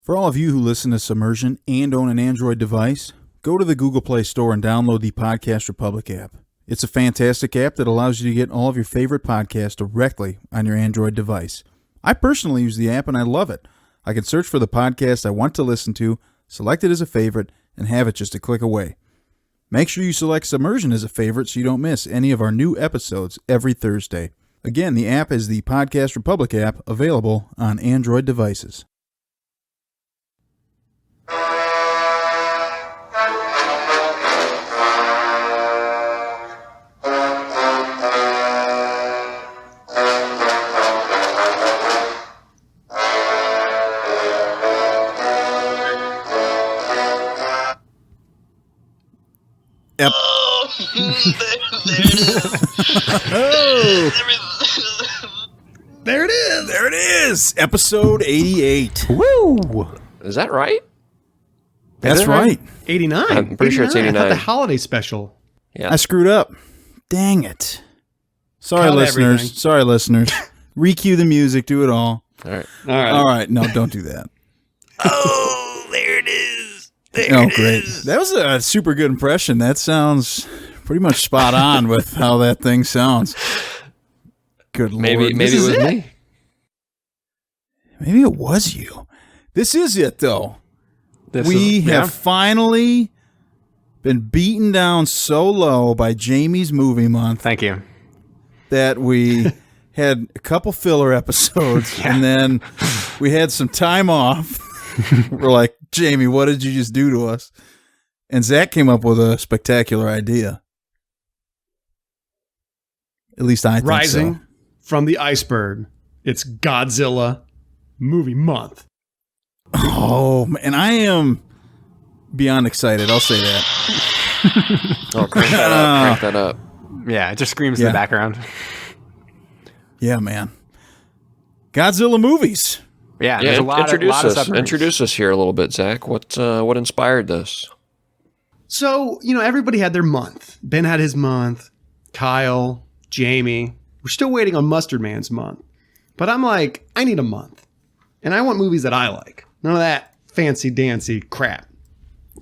For all of you who listen to Submersion and own an Android device, go to the Google Play Store and download the Podcast Republic app. It's a fantastic app that allows you to get all of your favorite podcasts directly on your Android device. I personally use the app and I love it. I can search for the podcast I want to listen to, select it as a favorite, and have it just a click away. Make sure you select Submersion as a favorite so you don't miss any of our new episodes every Thursday. Again, the app is the Podcast Republic app, available on Android devices. Yep. There it is. There it is. Episode 88. Woo! Is that right? That's right. 89. I'm pretty sure it's 89. I thought the holiday special. Yeah. I screwed up. Dang it. Sorry, Cut listeners. everything. Sorry, listeners. Recue the music. Do it all. All right. All right. No, don't do that. Oh, there it is. Oh, great. That was a super good impression. That sounds pretty much spot on with how that thing sounds. Good Lord. Maybe it was me. Maybe it was you. This is it, though. We yeah. have finally been beaten down so low by Jamie's movie month Thank you. that we had a couple filler episodes, and then we had some time off. We're like, Jamie, what did you just do to us? And Zach came up with a spectacular idea. At least I think Rising so. from the iceberg. It's Godzilla movie month. Oh, man, I am beyond excited. I'll say that. Oh, crank that up. Crank that up. Yeah, it just screams in Yeah. the background. Yeah, man. Godzilla movies. Yeah, Yeah, there's a lot introduce of us. submarines. Introduce us here a little bit, Zach. What inspired this? So, everybody had their month. Ben had his month. Kyle, Jamie. We're still waiting on Mustard Man's month. But I'm like, I need a month. And I want movies that I like. None of that fancy-dancy crap.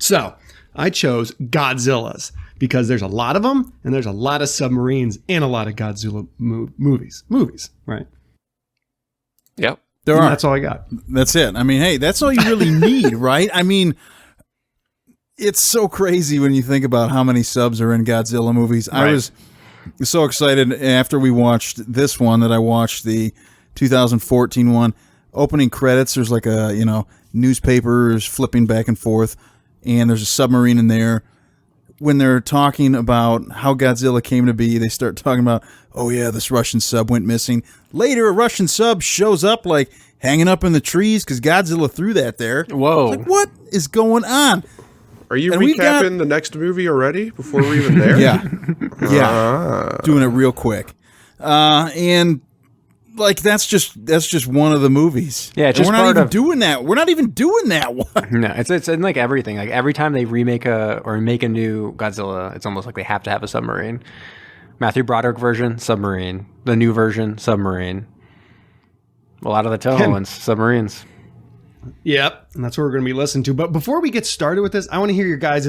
So, I chose Godzillas because there's a lot of them, and there's a lot of submarines and a lot of Godzilla movies. Movies, right? Yep. There And are. that's all I got. That's it. I mean, hey, that's all you really need, right? I mean, it's so crazy when you think about how many subs are in Godzilla movies. I Right. was so excited after we watched this one that I watched the 2014 one. Opening credits, there's like a, newspapers flipping back and forth, and there's a submarine in there. When they're talking about how Godzilla came to be, they start talking about, oh yeah, this Russian sub went missing. Later, a Russian sub shows up like hanging up in the trees because Godzilla threw that there. Whoa. It's like, what is going on? Are you And we recapping the next movie already before we're even there? Yeah. Doing it real quick. And like that's just one of the movies. Yeah, And just we're not part even of- doing that. We're not even doing that one. No, it's in like everything. Like every time they remake or make a new Godzilla, it's almost like they have to have a submarine. Matthew Broderick version, submarine. The new version, submarine. A lot of the Toho ones, submarines. Yep, and that's what we're going to be listening to. But before we get started with this, I want to hear your guys'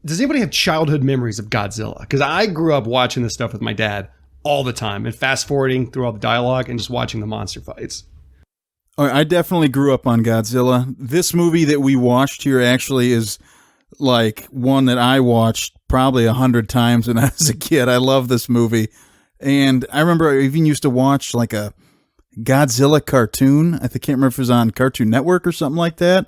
does anybody have childhood memories of Godzilla? Because I grew up watching this stuff with my dad all the time and fast forwarding through all the dialogue and just watching the monster fights. I definitely grew up on Godzilla. This movie that we watched here actually is like one that I watched probably 100 times when I was a kid. I love this movie. And I remember I even used to watch like a Godzilla cartoon. I can't remember if it was on Cartoon Network or something like that.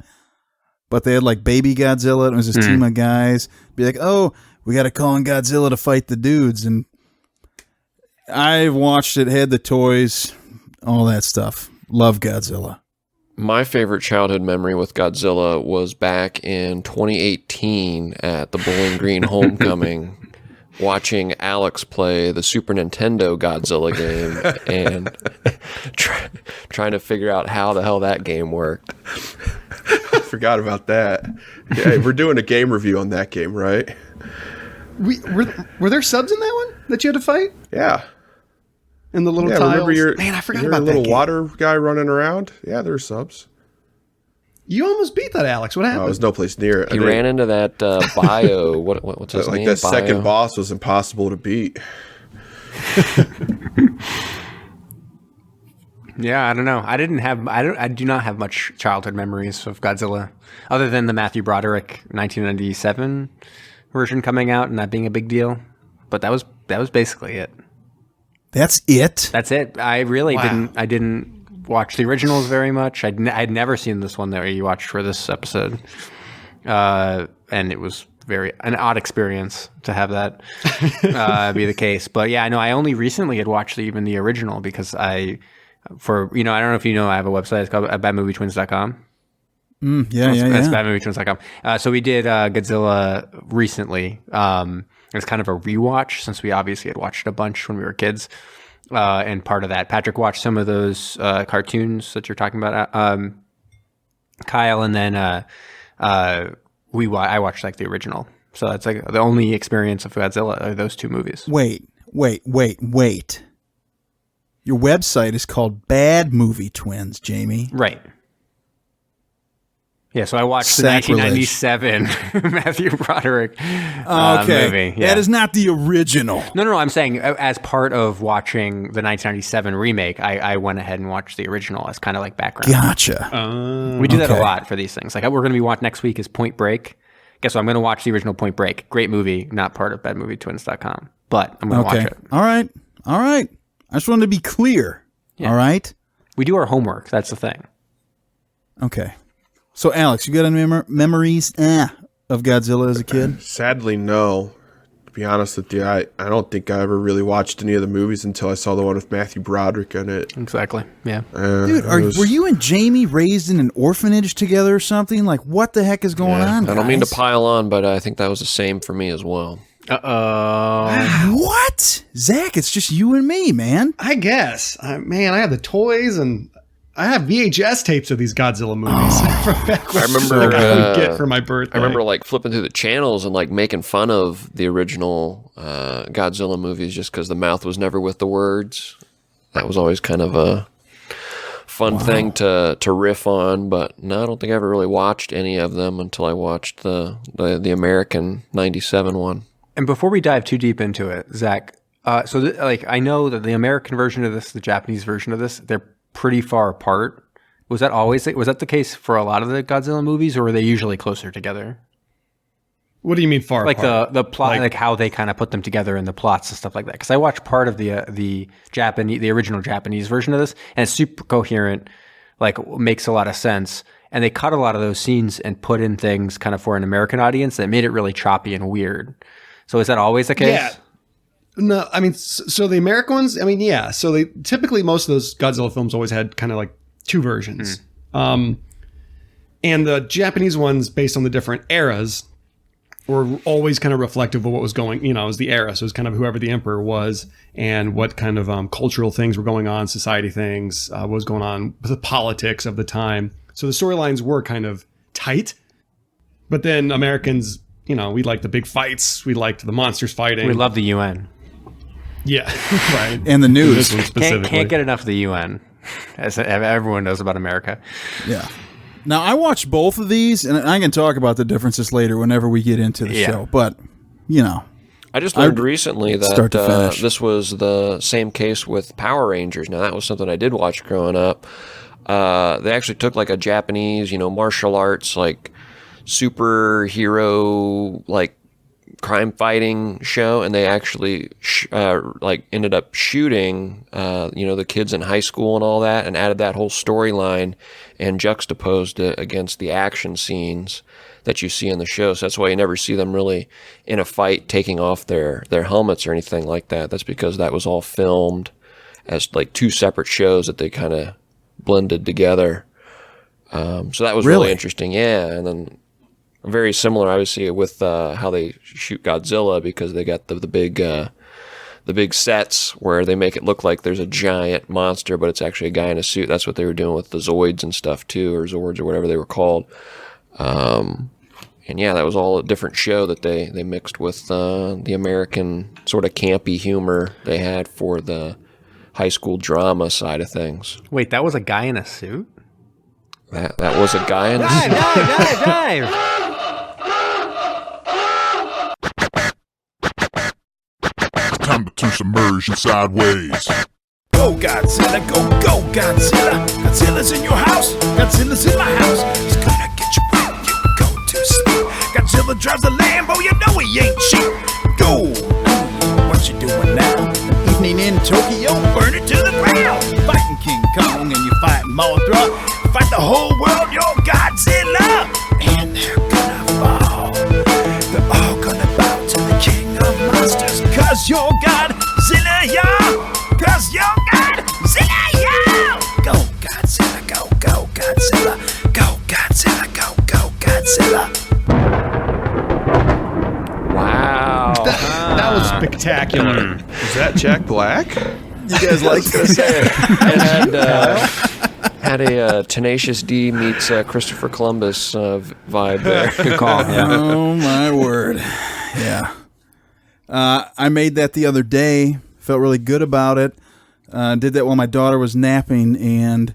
But they had like Baby Godzilla. It was this team of guys. Be like, oh, we got to call in Godzilla to fight the dudes. And I watched it, had the toys, all that stuff. Love Godzilla. My favorite childhood memory with Godzilla was back in 2018 at the Bowling Green Homecoming, watching Alex play the Super Nintendo Godzilla game and trying to figure out how the hell that game worked. I forgot about that. Yeah, we're doing a game review on that game, right? Were there subs in that one that you had to fight? Yeah. In the little Yeah, tiles? remember your Man, I forgot your about that little game. water guy running around? Yeah, there's subs. You almost beat that, Alex. What I happened? was no place near it. He ran into that bio. What's his name? That Bio? second boss was impossible to beat. Yeah, I don't know. I do not have much childhood memories of Godzilla, other than the Matthew Broderick 1997 version coming out and that being a big deal. But that was basically it. That's it? That's it. I really didn't watch the originals very much. I'd never seen this one that you watched for this episode, and it was an odd experience to have that be the case. But yeah, I know I only recently had watched even the original because I don't know if you know, I have a website. It's called badmovietwins.com. Yeah. That's badmovietwins.com. So we did Godzilla recently. It's kind of a rewatch since we obviously had watched it a bunch when we were kids. And part of that, Patrick watched some of those cartoons that you're talking about, Kyle, and then I watched like the original. So that's like the only experience of Godzilla are those two movies. Wait. Your website is called Bad Movie Twins, Jamie. Right. Yeah, so I watched Sacrilege. the 1997 Matthew Broderick Okay. movie. Yeah. That is not the original. No, I'm saying as part of watching the 1997 remake, I went ahead and watched the original as kind of like background. Gotcha. We do that a Okay. lot for these things. Like we're going to be watching next week is Point Break. Guess what? I'm going to watch the original Point Break. Great movie, not part of badmovietwins.com, but I'm going to Okay. watch it. All right. I just wanted to be clear. Yeah. All right. We do our homework. That's the thing. Okay. So, Alex, you got any memories of Godzilla as a kid? Sadly, no. To be honest with you, I don't think I ever really watched any of the movies until I saw the one with Matthew Broderick in it. Exactly. Yeah. Dude, were you and Jamie raised in an orphanage together or something? Like, what the heck is going on, I don't mean to guys? pile on, but I think that was the same for me as well. What? Zach, it's just you and me, man. I guess. I have the toys and I have VHS tapes of these Godzilla movies from back when I remember, I would get for my birthday. I remember like flipping through the channels and like making fun of the original Godzilla movies just because the mouth was never with the words. That was always kind of a fun thing to riff on. But no, I don't think I ever really watched any of them until I watched the American 97 one. And before we dive too deep into it, Zach, I know that the American version of this, the Japanese version of this, they're pretty far apart. Was that the case for a lot of the Godzilla movies, or were they usually closer together? What do you mean far Like apart? the plot, like how they kind of put them together and the plots and stuff like that. Because I watched part of the original Japanese version of this, and it's super coherent, like makes a lot of sense. And they cut a lot of those scenes and put in things kind of for an American audience that made it really choppy and weird. So is that always the case? Yeah. No, I mean, so the American ones, I mean, yeah. So they typically, most of those Godzilla films always had kind of like two versions. And the Japanese ones, based on the different eras, were always kind of reflective of what was going, it was the era. So it was kind of whoever the emperor was and what kind of cultural things were going on, society things, what was going on with the politics of the time. So the storylines were kind of tight. But then Americans, we liked the big fights. We liked the monsters fighting. We love the UN. Yeah, right. And the news. This one specifically. Can't get enough of the UN, as everyone knows about America. Yeah. Now, I watched both of these, and I can talk about the differences later whenever we get into the show. But, I just learned recently start to that finish. this was the same case with Power Rangers. Now, that was something I did watch growing up. They actually took like a Japanese, martial arts, like superhero, like crime fighting show, and they actually ended up shooting the kids in high school and all that, and added that whole storyline and juxtaposed it against the action scenes that you see in the show. So that's why you never see them really in a fight taking off their helmets or anything like that. That's because that was all filmed as like two separate shows that they kind of blended together. So that was really interesting. Yeah. And then very similar, obviously, with how they shoot Godzilla, because they got the big sets where they make it look like there's a giant monster, but it's actually a guy in a suit. That's what they were doing with the Zoids and stuff too, or Zords or whatever they were called. And yeah, that was all a different show that they mixed with the American sort of campy humor they had for the high school drama side of things. Wait, that was a guy in a suit? That was a guy in Dive, dive, dive, dive! Time to submersion sideways. Go Godzilla, go Godzilla. Godzilla's in your house, Godzilla's in my house. It's gonna get you when you go to sleep. Godzilla drives a Lambo, you know he ain't cheap. Go, what you doing now? Evening in Tokyo, burn it to the ground. Fighting King Kong and you fighting Mothra. Fight the whole world, you're Godzilla. And they're gonna fall. They're all gonna bow to the king of monsters. Cause you're Godzilla, y'all. Cause you're Godzilla, y'all. Go Godzilla, go Godzilla. Go Godzilla, go Godzilla. Wow. That was spectacular. Is that Jack Black? You guys like this? Had a Tenacious D meets Christopher Columbus vibe there. Good call. Yeah. Oh my word. Yeah. I made that the other day. Felt really good about it. Did that while my daughter was napping, and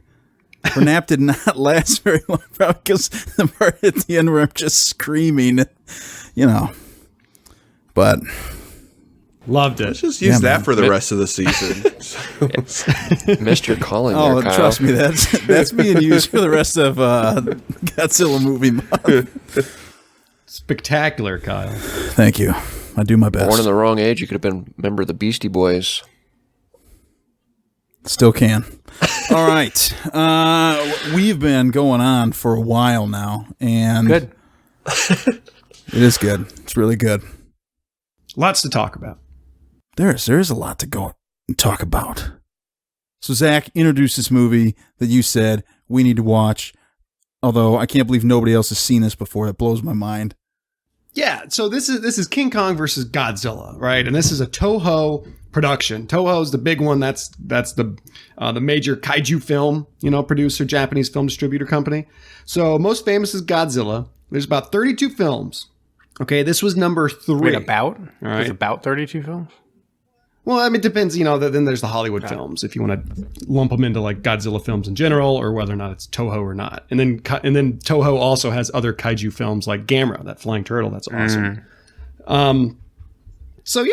her nap did not last very long, probably because the part at the end where I'm just screaming, you know. But Loved it. Let's just use that man. for the rest of the season. Missed your calling oh, there, Kyle. trust me, that's being used for the rest of Godzilla movie month. Spectacular, Kyle. Thank you. I do my best. Born in the wrong age, you could have been a member of the Beastie Boys. Still can. All right. We've been going on for a while now, and Good. it is good. It's really good. Lots to talk about. There is a lot to go and talk about. So Zach introduced this movie that you said we need to watch, although I can't believe nobody else has seen this before. That blows my mind. Yeah, so this is King Kong versus Godzilla, right? And this is a Toho production. Toho is the big one. That's the major kaiju film, producer, Japanese film distributor company. So most famous is Godzilla. There's about 32 films. Okay, this was number 3. Wait, about? All There's right. about 32 films? Well, I mean, it depends, then there's the Hollywood films, if you want to lump them into like Godzilla films in general, or whether or not it's Toho or not. And then Toho also has other kaiju films like Gamera, that flying turtle. That's awesome. So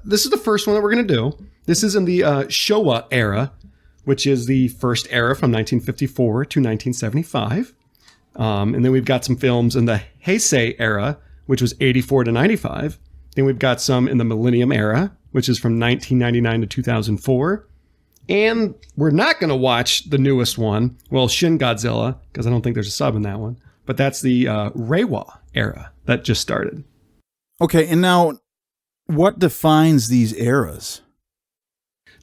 this is the first one that we're going to do. This is in the Showa era, which is the first era from 1954 to 1975. And then we've got some films in the Heisei era, which was 84 to 95. Then we've got some in the Millennium era, which is from 1999 to 2004. And we're not going to watch the newest one, Shin Godzilla, because I don't think there's a sub in that one. But that's the Reiwa era that just started. Okay, and now what defines these eras?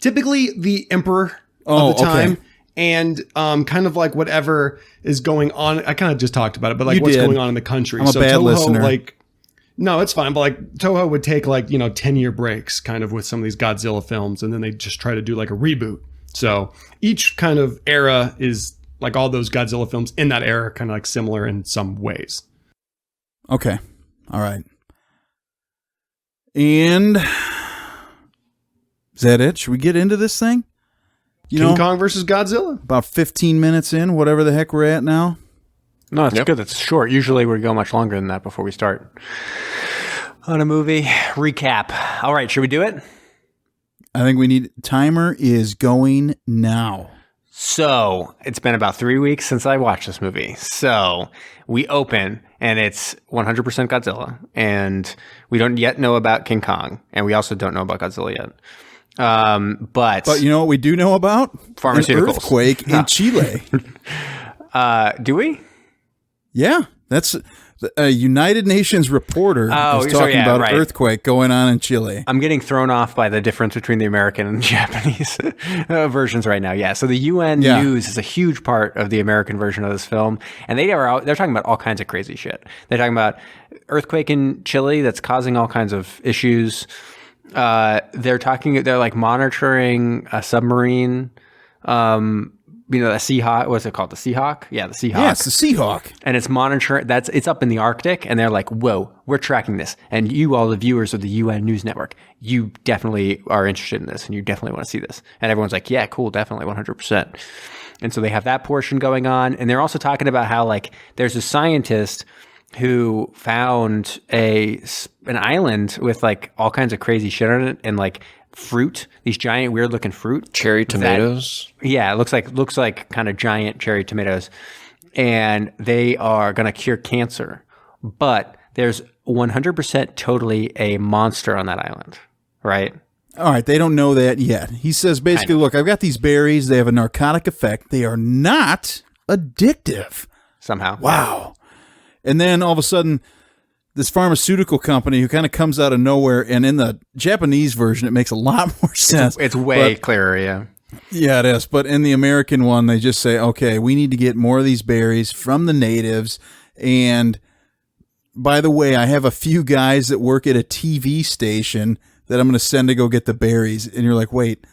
Typically the emperor of the time. And kind of like whatever is going on. I kind of just talked about it, but like what's going on in the country. I'm a bad listener. No, it's fine. But like Toho would take 10-year breaks kind of with some of these Godzilla films. And then they just try to do like a reboot. So each kind of era is like all those Godzilla films in that era kind of like similar in some ways. Okay. All right. And is that it? Should we get into this thing? King Kong versus Godzilla. About 15 minutes in, whatever the heck we're at now. No, it's good. It's short. Usually we go much longer than that before we start on a movie. Recap. All right, should we do it? I think we need... Timer is going now. So, it's been about 3 weeks since I watched this movie. So, we open, and it's 100% Godzilla. And we don't yet know about King Kong. And we also don't know about Godzilla yet. But you know what we do know about? Pharmaceuticals. An earthquake in Chile. Do we? Yeah, that's a United Nations reporter is talking about an earthquake going on in Chile. I'm getting thrown off by the difference between the American and the Japanese versions right now. Yeah, so the UN news is a huge part of the American version of this film, and they're talking about all kinds of crazy shit. They're talking about earthquake in Chile that's causing all kinds of issues. They're like monitoring a submarine the Seahawk. What's it called? The Seahawk? Yeah, the Seahawk. Yeah, it's the Seahawk. And it's monitoring. It's up in the Arctic, and they're like, "Whoa, we're tracking this." And you, all the viewers of the UN News Network, you definitely are interested in this, and you definitely want to see this. And everyone's like, "Yeah, cool, definitely, 100%." And so they have that portion going on, and they're also talking about how like there's a scientist who found an island with like all kinds of crazy shit on it, and like fruit, these giant weird looking fruit, Cherry tomatoes. it looks like kind of giant cherry tomatoes, and they are going to cure cancer, but there's 100% totally a monster on that island, right? All right, they don't know that yet. He says basically, look, I've got these berries. They have a narcotic effect. They are not addictive. Somehow. Wow. And then all of a sudden, this pharmaceutical company who kind of comes out of nowhere, and in the Japanese version, it makes a lot more sense. It's way clearer, yeah. Yeah, it is. But in the American one, they just say, okay, we need to get more of these berries from the natives. And by the way, I have a few guys that work at a TV station that I'm going to send to go get the berries. And you're like, wait,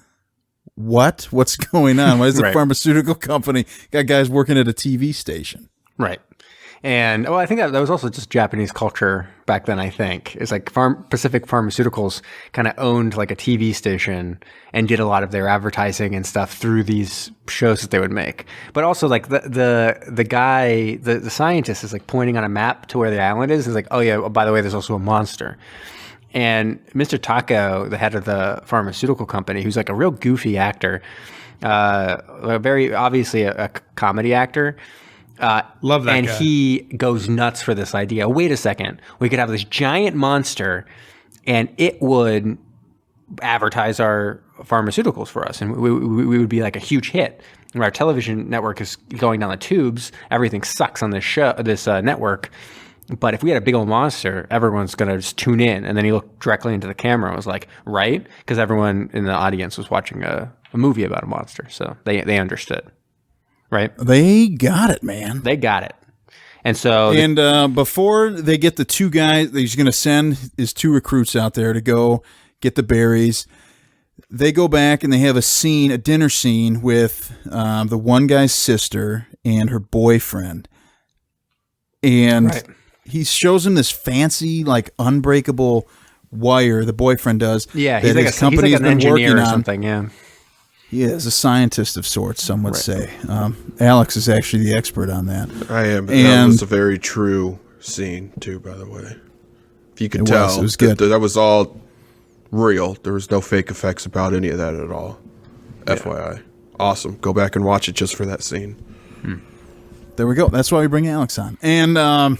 what? What's going on? Why is the Right. pharmaceutical company got guys working at a TV station? Right. And I think that was also just Japanese culture back then, I think. It's like Pacific Pharmaceuticals kind of owned like a TV station and did a lot of their advertising and stuff through these shows that they would make. But also like the guy, the scientist is like pointing on a map to where the island is. He's like, oh yeah, by the way, there's also a monster. And Mr. Tako, the head of the pharmaceutical company, who's like a real goofy actor, very obviously a comedy actor, Love that and guy. he goes nuts for this idea. Wait a second. We could have this giant monster and it would advertise our pharmaceuticals for us. And we would be like a huge hit. And our television network is going down the tubes. Everything sucks on this network. But if we had a big old monster, everyone's going to just tune in. And then he looked directly into the camera and was like, right? Because everyone in the audience was watching a movie about a monster. So they understood. Right? They got it, man. They got it. And so... And before they get the two guys, he's going to send his two recruits out there to go get the berries. They go back and they have a dinner scene with the one guy's sister and her boyfriend. And he shows him this fancy, like, unbreakable wire, the boyfriend does. Yeah, that his company's he's like an been working engineer or on. something, yeah. He is a scientist of sorts, some would say. Alex is actually the expert on that. I am. That And was a very true scene, too, by the way. If you could It tell, was. It was good. that was all real. There was no fake effects about any of that at all. FYI. Awesome. Go back and watch it just for that scene. there we go. That's why we bring Alex on. And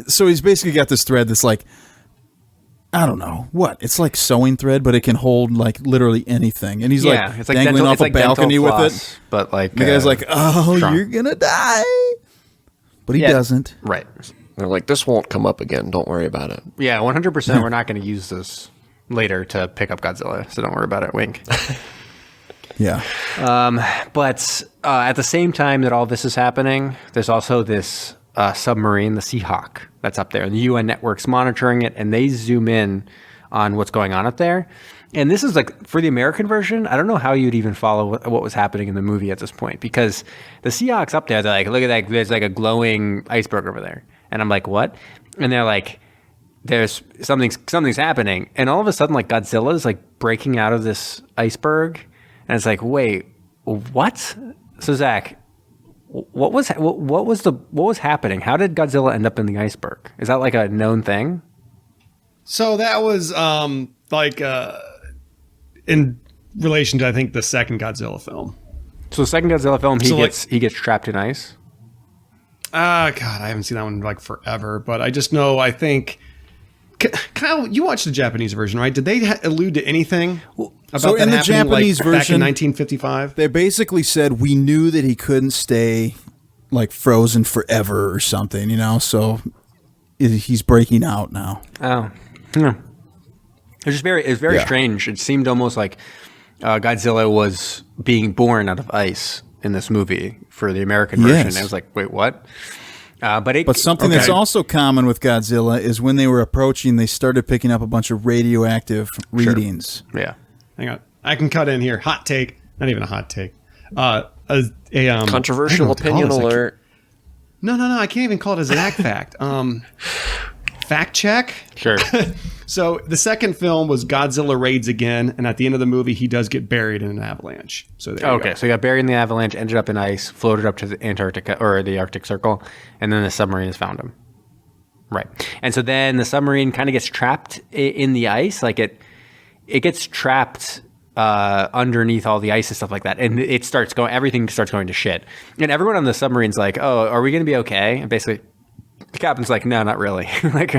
so he's basically got this thread that's like, I don't know what. It's like sewing thread, but it can hold like literally anything. And he's like It's like dangling dental, off it's a like dental balcony with floss, it. But like... And the guy's like, oh, strong. you're going to die. But he Yeah. doesn't. Right. They're like, this won't come up again. Don't worry about it. Yeah, 100% we're not going to use this later to pick up Godzilla, so don't worry about it, wink. Yeah. But at the same time that all this is happening, there's also this submarine, the Seahawk, that's up there. And the UN network's monitoring it, and they zoom in on what's going on up there. And this is like, for the American version, I don't know how you'd even follow what was happening in the movie at this point, because the Seahawk's up there, they're like, look at that, there's like a glowing iceberg over there. And I'm like, what? And they're like, there's something's happening. And all of a sudden, like, Godzilla is like breaking out of this iceberg. And it's like, wait, what? So Zach, what was happening? How did Godzilla end up in the iceberg? Is that like a known thing? So that was in relation to, I think, the second Godzilla film. So the second Godzilla film, So, he gets trapped in ice. God, I haven't seen that one in like forever, but I just know, I think, Kyle, you watched the Japanese version, right? Did they allude to anything about So that in the happening, Japanese like, back version, in 1955? They basically said we knew that he couldn't stay like frozen forever or something, you know, so he's breaking out now. Oh, yeah. It's very strange. It seemed almost like Godzilla was being born out of ice in this movie for the American version. Yes. I was like, wait, what? But Something that's also common with Godzilla is when they were approaching, they started picking up a bunch of radioactive readings. yeah. Hang on. I can cut in here. Hot take. Not even a hot take. Controversial opinion alert. No, I can't even call it a Zach fact. Fact check. Sure. So the second film was Godzilla raids again, and at the end of the movie, he does get buried in an avalanche. So there you go. So he got buried in the avalanche, ended up in ice, floated up to the Antarctica or the Arctic Circle, and then the submarine has found him. Right. And so then the submarine kind of gets trapped in the ice, like it gets trapped underneath all the ice and stuff like that, and everything starts going to shit. And everyone on the submarine's like, "Oh, are we going to be okay?" And basically, the captain's like, "No, not really. Like,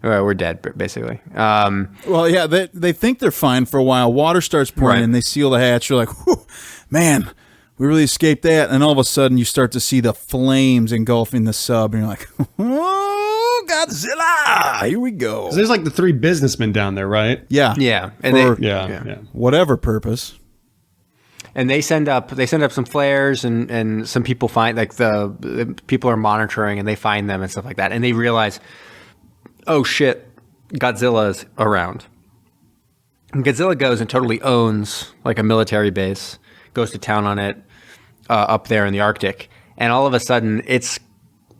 we're dead, basically." Well, yeah, they think they're fine for a while. Water starts pouring, and they seal the hatch. You're like, whew, man, we really escaped that. And all of a sudden, you start to see the flames engulfing the sub, and you're like, oh, Godzilla! Here we go. So there's like the 3 businessmen down there, right? Yeah, Yeah, and for Yeah. whatever purpose. And they send up some flares, and some people find, like, the people are monitoring, and they find them and stuff like that, and they realize, oh shit, Godzilla's around. And Godzilla goes and totally owns like a military base, goes to town on it up there in the Arctic, and all of a sudden it's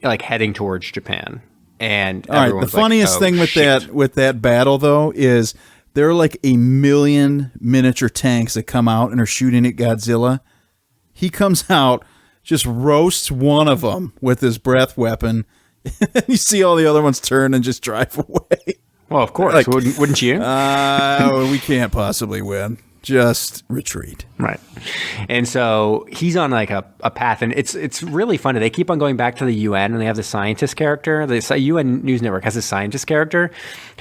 like heading towards Japan. And all right, the funniest thing with that battle though is there are like 1 million miniature tanks that come out and are shooting at Godzilla. He comes out, just roasts one of them with his breath weapon, and you see all the other ones turn and just drive away. Well, of course, Like, wouldn't you? We can't possibly win. Just retreat. Right. And so he's on like a path, and it's really funny. They keep on going back to the UN, and they have the scientist character. The UN News Network has a scientist character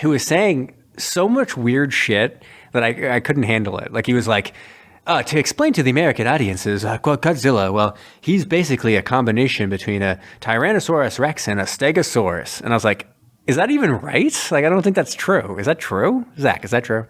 who is saying so much weird shit that I couldn't handle it. Like, he was like, to explain to the American audiences, Godzilla, well, he's basically a combination between a Tyrannosaurus Rex and a Stegosaurus. And I was like, is that even right? Like, I don't think that's true. Is that true? Zach, is that true?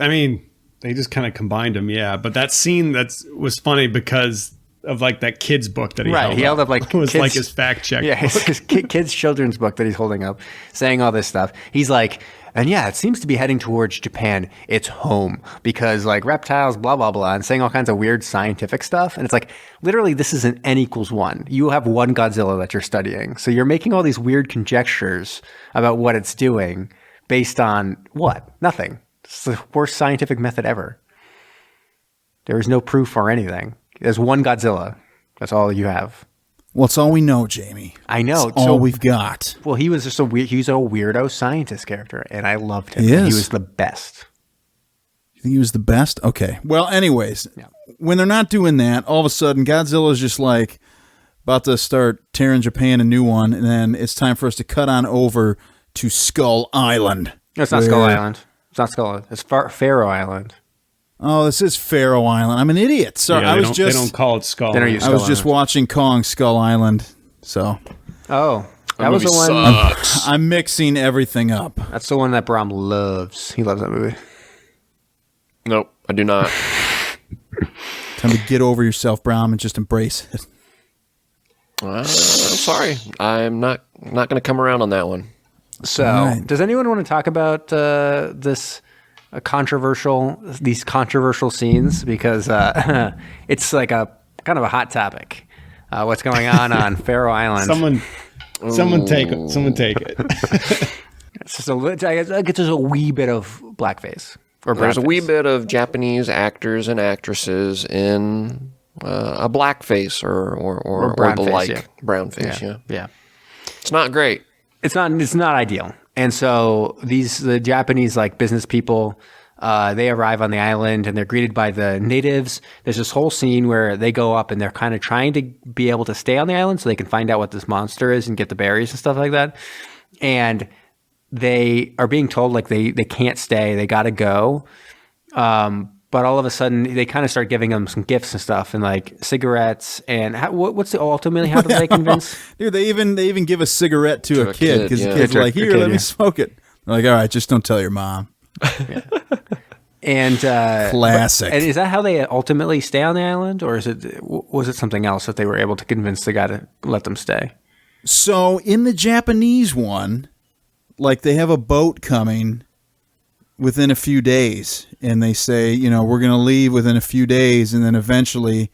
I mean, they just kind of combined them, yeah. But that scene was funny because of like that kid's book that he held up. He held up like it was kids, like his fact check. Yeah, his kid's children's book that he's holding up, saying all this stuff. He's like, and yeah, it seems to be heading towards Japan. It's home because like reptiles, blah blah blah, and saying all kinds of weird scientific stuff. And it's like, literally, this is an N=1. You have one Godzilla that you're studying, so you're making all these weird conjectures about what it's doing based on what? Nothing. It's the worst scientific method ever. There is no proof or anything. There's one Godzilla. That's all you have. Well, it's all we know, Jamie. I know. It's all we've got. Well, he was just he's a weirdo scientist character, and I loved him. He is. He was the best. You think he was the best? Okay. Well, anyways, when they're not doing that, all of a sudden Godzilla's just like about to start tearing Japan a new one, and then it's time for us to cut on over to Skull Island. No, it's not Skull Island. It's not Skull Island. It's Faroe Island. Oh, this is Faroe Island. I'm an idiot. Sorry, Yeah, they don't call it Skull. They don't use I was Skull just Island. watching Kong Skull Island, so Oh, that That was the movie one. sucks. I'm mixing everything up. That's the one that Brom loves. He loves that movie. Nope, I do not. Time to get over yourself, Brown, and just embrace it. I'm sorry. I'm not going to come around on that one. So, All right. does anyone want to talk about these controversial scenes? Because it's like a kind of a hot topic. What's going on Faroe Island? Someone take it. It's just it's just a wee bit of blackface. Or There's a wee brownface. bit of Japanese actors and actresses in a blackface or brown the face, like. yeah. Brown face, yeah. Yeah. It's not great. It's not ideal. And so the Japanese like business people, they arrive on the island and they're greeted by the natives. There's this whole scene where they go up and they're kind of trying to be able to stay on the island so they can find out what this monster is and get the berries and stuff like that. And they are being told like they can't stay, they got to go. But all of a sudden they kind of start giving them some gifts and stuff and like cigarettes and ultimately how do they convince? Dude, they even give a cigarette to a a kid kid, because yeah. the kid's To a like, here, kid, let me yeah. smoke it. They're like, all right, just don't tell your mom. And Classic. And is that how they ultimately stay on the island, or was it something else that they were able to convince the guy to let them stay? So in the Japanese one, like they have a boat coming within a few days, and they say, we're going to leave within a few days, and then eventually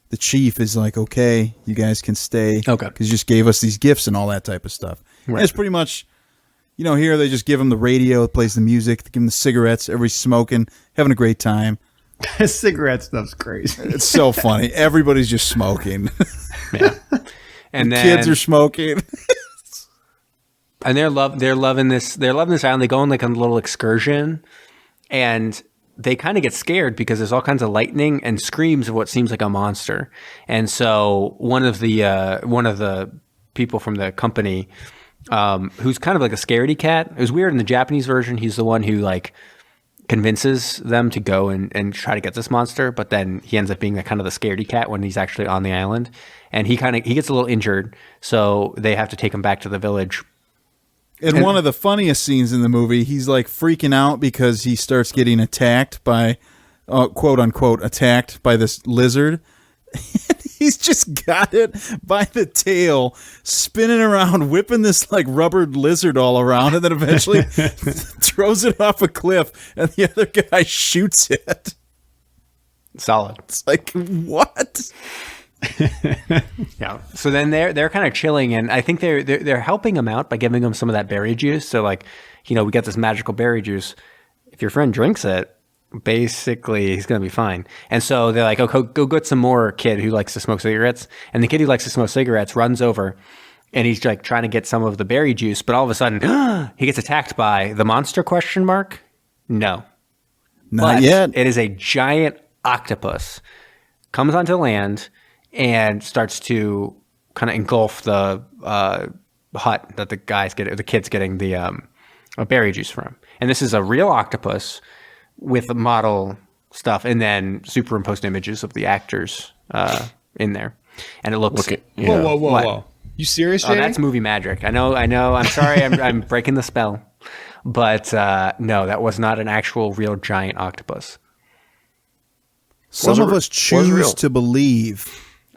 the chief is like, okay, you guys can stay. Okay. Because you just gave us these gifts and all that type of stuff. Right. And it's pretty much, here they just give them the radio, it plays the music, they give them the cigarettes, everybody's smoking, having a great time. Cigarette stuff's crazy. It's so funny. Everybody's just smoking. Yeah. And then Kids are smoking. and they're loving this island. They go on like a little excursion, and they kind of get scared because there's all kinds of lightning and screams of what seems like a monster. And so one of the people from the company, who's kind of like a scaredy cat. It was weird in the Japanese version. He's the one who like convinces them to go and try to get this monster, but then he ends up being the kind of the scaredy cat when he's actually on the island, and he gets a little injured, so they have to take him back to the village. And one of the funniest scenes in the movie, he's like freaking out because he starts getting attacked by, quote unquote, attacked by this lizard. He's just got it by the tail, spinning around, whipping this like rubber lizard all around, and then eventually throws it off a cliff, and the other guy shoots it. Solid. It's like, what? Yeah. So then they're kind of chilling, and I think they're helping him out by giving him some of that berry juice. So like, we got this magical berry juice. If your friend drinks it, basically he's gonna be fine. And so they're like, "Oh, go get some more, kid who likes to smoke cigarettes." And the kid who likes to smoke cigarettes runs over, and he's like trying to get some of the berry juice, but all of a sudden he gets attacked by the monster ? No, Not yet. It is a giant octopus, comes onto land and starts to kind of engulf the hut that the kid's getting the berry juice from. And this is a real octopus with the model stuff, and then superimposed images of the actors in there, and it looks. Whoa! You serious, Jamie? Oh, that's movie magic. I know. I'm sorry. I'm breaking the spell, but no, that was not an actual real giant octopus. Some of us choose to believe.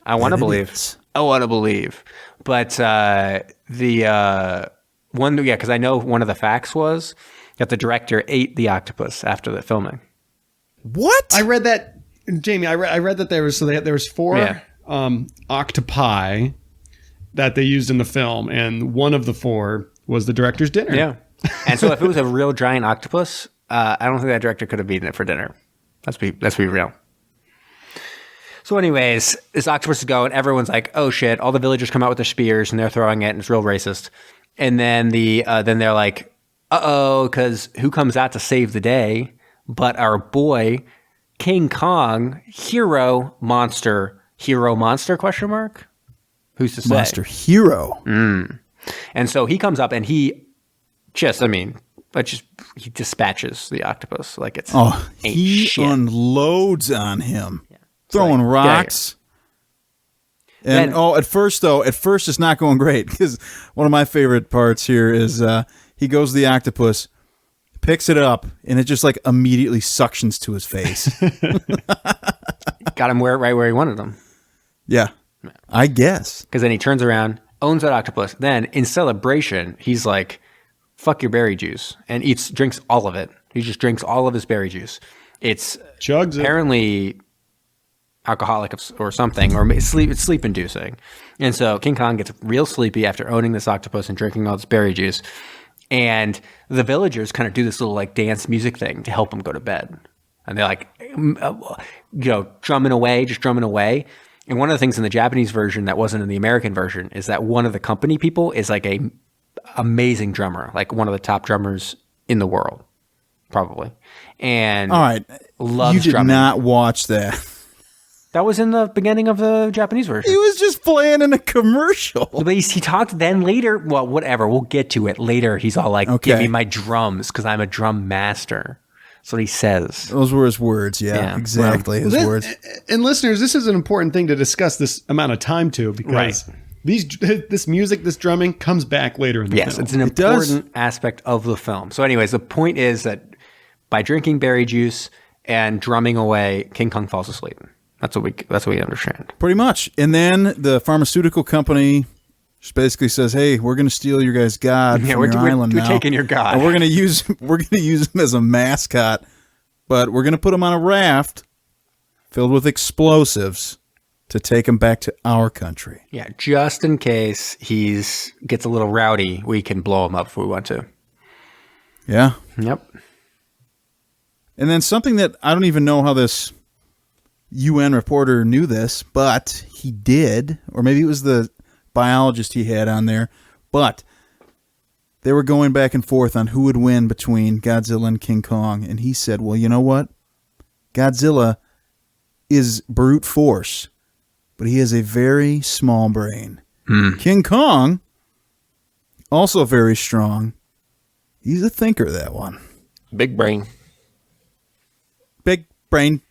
I want to believe. I want to believe, but the one, because I know one of the facts was that the director ate the octopus after the filming. What? I read that, Jamie. I read that there was 4 octopi that they used in the film, and one of the 4 was the director's dinner. Yeah, and so if it was a real giant octopus, I don't think that director could have eaten it for dinner. Let's be real. So anyways, this octopus is going, everyone's like, oh shit, all the villagers come out with their spears and they're throwing it, and it's real racist. And then then they're like, uh-oh, because who comes out to save the day but our boy, King Kong, hero monster? Who's to say? Monster hero. And so he comes up and he dispatches the octopus like it's he shit. unloads on him. Yeah. Throwing like, rocks. And at first it's not going great, because one of my favorite parts here is he goes to the octopus, picks it up, and it just like immediately suctions to his face. Got him right where he wanted him. Yeah, I guess. Because then he turns around, owns that octopus. Then in celebration, he's like, fuck your berry juice, and drinks all of it. He just drinks all of his berry juice. It's Chugs apparently alcoholic or something, or it's sleep inducing. And so King Kong gets real sleepy after owning this octopus and drinking all this berry juice. And the villagers kind of do this little like dance music thing to help him go to bed. And they're like, drumming away. And one of the things in the Japanese version that wasn't in the American version is that one of the company people is like a amazing drummer, like one of the top drummers in the world, probably. And all right, loves you did drumming. Not watch that. That was in the beginning of the Japanese version. He was just playing in a commercial. But he talked then later. Well, whatever. We'll get to it later. He's all like, give me my drums because I'm a drum master. That's what he says. Those were his words. Yeah, exactly. His words. And listeners, this is an important thing to discuss this amount of time to, because this music, this drumming comes back later in the film. Yes, it's an important aspect of the film. So anyways, the point is that by drinking berry juice and drumming away, King Kong falls asleep. That's what we understand. Pretty much. And then the pharmaceutical company She basically says, "Hey, we're going to steal your guys' god from your island now. We're taking your god. And we're going to use him as a mascot, but we're going to put him on a raft filled with explosives to take him back to our country." Yeah, just in case gets a little rowdy, we can blow him up if we want to. Yeah. Yep. And then something that I don't even know how this UN reporter knew this, but he did, or maybe it was the biologist he had on there, but they were going back and forth on who would win between Godzilla and King Kong, and he said, well, you know what? Godzilla is brute force, but he has a very small brain. King Kong, also very strong. He's a thinker, that one. Big brain. Big brain.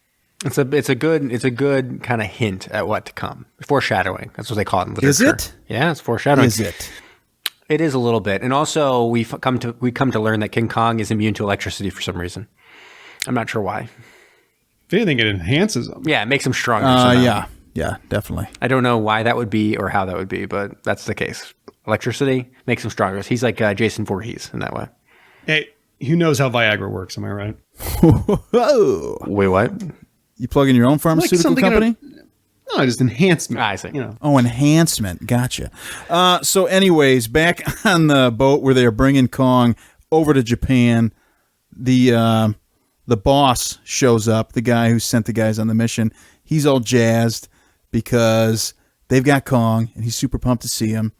It's a good kind of hint at what to come. Foreshadowing. That's what they call it in literature. Is it? Yeah, it's foreshadowing. Is it? It is a little bit. And also we come to learn that King Kong is immune to electricity for some reason. I'm not sure why. If anything, it enhances them. Yeah, it makes him stronger. somehow. Yeah, definitely. I don't know why that would be or how that would be, but that's the case. Electricity makes him stronger. He's like Jason Voorhees in that way. Hey, who knows how Viagra works? Am I right? Whoa. Wait, what? You plug in your own pharmaceutical something company? No, just enhancement. I see. You know. Oh, enhancement. Gotcha. So anyways, back on the boat where they're bringing Kong over to Japan, the boss shows up, the guy who sent the guys on the mission. He's all jazzed because they've got Kong, and he's super pumped to see him.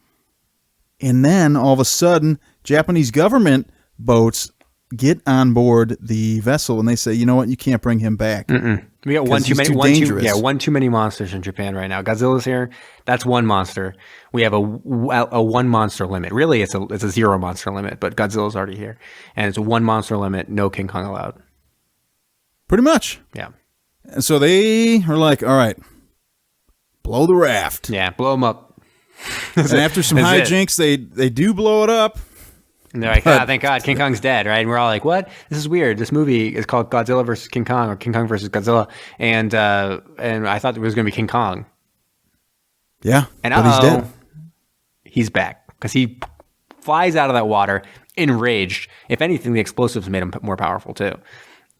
And then, all of a sudden, Japanese government boats get on board the vessel, and they say, you know what, you can't bring him back. We got one too many monsters in Japan right now. Godzilla's here. That's one monster. We have a one monster limit. Really, it's a zero monster limit, but Godzilla's already here, and it's a one monster limit. No King Kong allowed. Pretty much. Yeah. And so they are like, all right, blow the raft. Yeah, blow them up. And after some hijinks, they do blow it up. And they're like, thank God, King Kong's dead, right? And we're all like, what? This is weird. This movie is called Godzilla versus King Kong, or King Kong versus Godzilla, and I thought it was going to be King Kong. Yeah, and but he's dead. He's back because he flies out of that water enraged. If anything, the explosives made him more powerful too,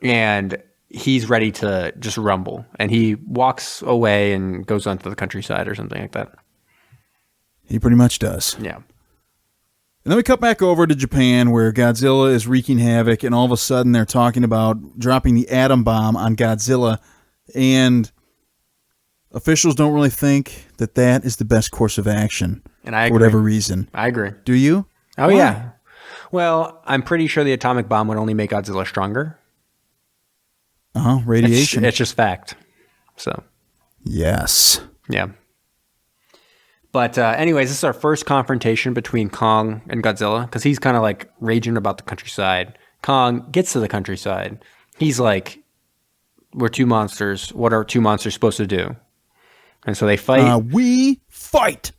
and he's ready to just rumble. And he walks away and goes onto the countryside or something like that. He pretty much does. Yeah. And then we cut back over to Japan where Godzilla is wreaking havoc, and all of a sudden they're talking about dropping the atom bomb on Godzilla, and officials don't really think that is the best course of action and I for whatever reason. I agree. Do you? Oh, why? Yeah. Well, I'm pretty sure the atomic bomb would only make Godzilla stronger. Radiation. It's just fact. So. Yes. Yeah. But anyways, this is our first confrontation between Kong and Godzilla because he's kind of like raging about the countryside. Kong gets to the countryside. He's like, we're two monsters. What are two monsters supposed to do? And so they fight. We fight.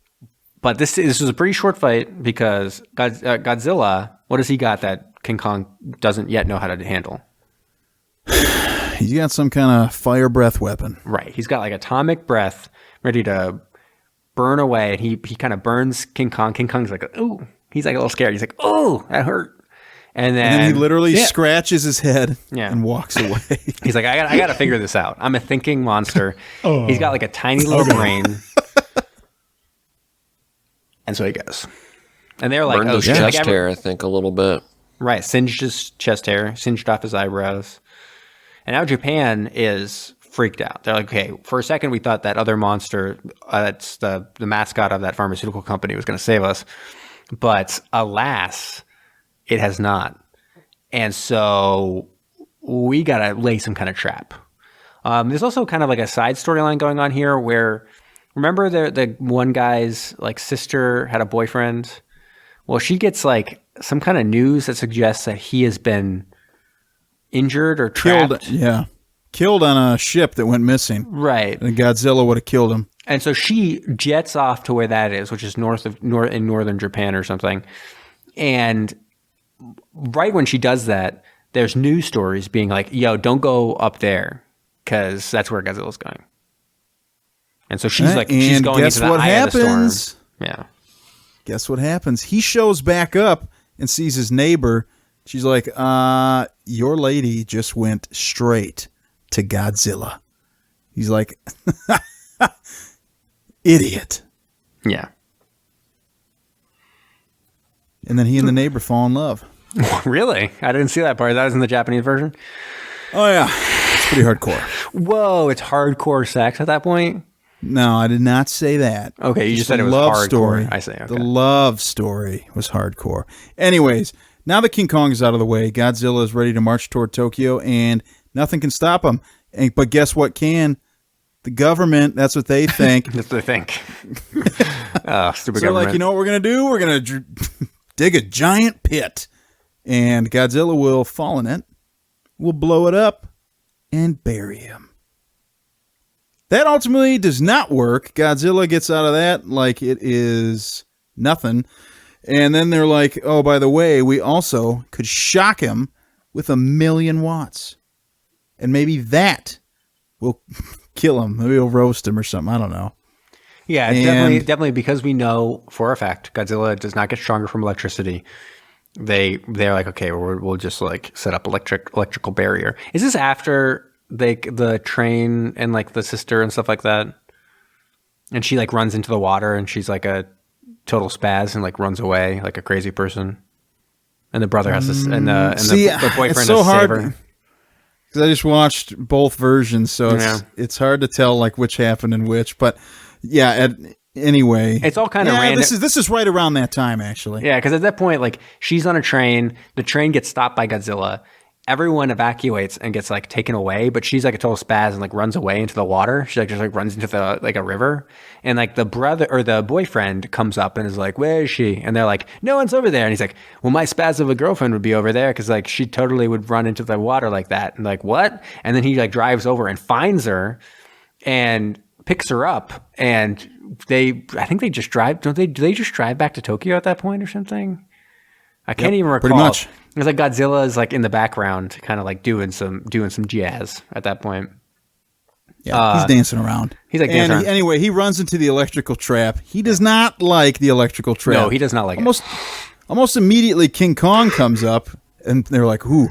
But this is a pretty short fight because Godzilla, what has he got that King Kong doesn't yet know how to handle? He's got some kind of fire breath weapon. Right. He's got like atomic breath ready to burn away, and he kind of burns King Kong. King Kong's like, ooh, he's like a little scared. He's like, oh, that hurt. And then he literally scratches his head and walks away. He's like, I got to figure this out. I'm a thinking monster. He's got like a tiny little brain. And so he goes. And they're like, burned his chest hair, I think, a little bit. Right, singed his chest hair, singed off his eyebrows. And now Japan is freaked out. They're like, okay, for a second we thought that other monster, that's the mascot of that pharmaceutical company, was going to save us. But alas, it has not. And so we got to lay some kind of trap. There's also kind of like a side storyline going on here where, remember the one guy's like sister had a boyfriend? Well, she gets like some kind of news that suggests that he has been injured or trapped. Killed on a ship that went missing. Right. And Godzilla would have killed him. And so she jets off to where that is, which is in northern Japan or something. And right when she does that, there's news stories being like, yo, don't go up there because that's where Godzilla's going. And so she's like, she's going into the eye of the storm. Yeah. guess what happens? He shows back up and sees his neighbor. She's like, your lady just went straight to Godzilla. He's like, idiot. Yeah. And then he and the neighbor fall in love. Really? I didn't see that part. That was in the Japanese version? Oh, yeah. It's pretty hardcore. Whoa, it's hardcore sex at that point? No, I did not say that. Okay, you just said the it was love hardcore. story. I say, okay. The love story was hardcore. Anyways, now that King Kong is out of the way, Godzilla is ready to march toward Tokyo, and nothing can stop him. But guess what can? The government. That's what they think. That's what they think. Stupid So government. like, you know what we're going to do? We're going to dig a giant pit, and Godzilla will fall in it. We'll blow it up and bury him. That ultimately does not work. Godzilla gets out of that like it is nothing. And then they're like, oh, by the way, we also could shock him with 1,000,000 watts. And maybe that will kill him. Maybe we'll roast him or something. I don't know. Yeah, And- definitely because we know for a fact Godzilla does not get stronger from electricity. They're like, okay, we'll just like set up electrical barrier. Is this after the train and like the sister and stuff like that? And she like runs into the water and she's like a total spaz and like runs away like a crazy person. And the brother has to, the boyfriend it's so has to save hard her. because I just watched both versions, so Yeah. it's hard to tell like which happened and which. But yeah, anyway, It's all kind of random. This is right around that time actually. Yeah, because at that point, like she's on a train, the train gets stopped by Godzilla, everyone evacuates and gets like taken away, but she's like a total spaz and like runs away into the water. She like just like runs into the like a river, and like the brother or the boyfriend comes up and is like, "Where is she?" And they're like, "No one's over there." And he's like, "Well, my spaz of a girlfriend would be over there because like she totally would run into the water like that." And like, what? And then he like drives over and finds her and picks her up, and I think they just drive. Do they just drive back to Tokyo at that point or something? I can't even recall. pretty much. It's like Godzilla is like in the background, kind of like doing some jazz at that point. Yeah, he's dancing around. He's like dancing around. Anyway, he runs into the electrical trap. He does not like the electrical trap. No, he does not like it. Almost immediately, King Kong comes up, and they're like, "Ooh,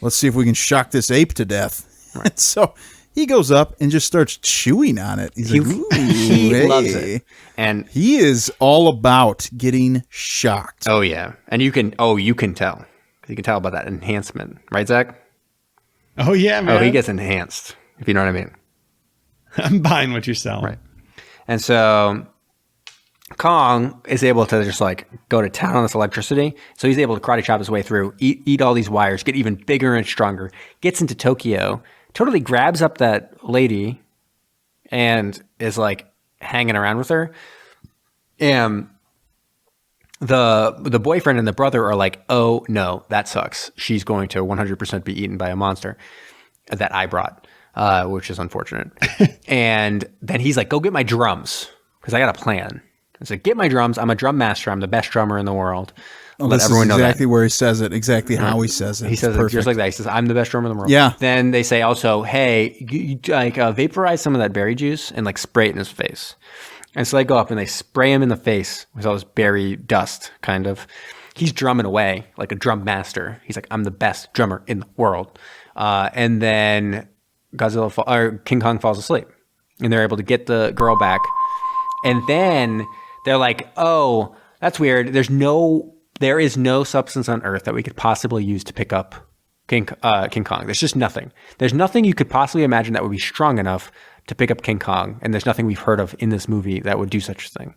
let's see if we can shock this ape to death." Right. So he goes up and just starts chewing on it. He's like, "Ooh, He hey." loves it, and He is all about getting shocked. oh yeah, and you can tell. You can tell about that enhancement, right, Zach? Oh yeah, man. Oh, he gets enhanced, if you know what I mean. I'm buying what you're selling. Right. And so Kong is able to just like go to town on this electricity. So he's able to karate chop his way through, eat all these wires, get even bigger and stronger, gets into Tokyo, totally grabs up that lady and is like hanging around with her. And the boyfriend and the brother are like, oh no, that sucks. She's going to 100% be eaten by a monster that I brought, which is unfortunate. And then he's like, go get my drums because I got a plan. He's like, get my drums. I'm a drum master. I'm the best drummer in the world. Let everyone know exactly where he says it, exactly how he says it. He says it just like that. He says, I'm the best drummer in the world. Yeah. Then they say also, hey, you like vaporize some of that berry juice and like spray it in his face. And so they go up and they spray him in the face with all this berry dust, kind of. He's drumming away like a drum master. He's like, I'm the best drummer in the world. And then King Kong falls asleep. And they're able to get the girl back. And then they're like, oh, that's weird. There is no substance on Earth that we could possibly use to pick up King Kong. There's just nothing. There's nothing you could possibly imagine that would be strong enough to pick up King Kong, and there's nothing we've heard of in this movie that would do such a thing.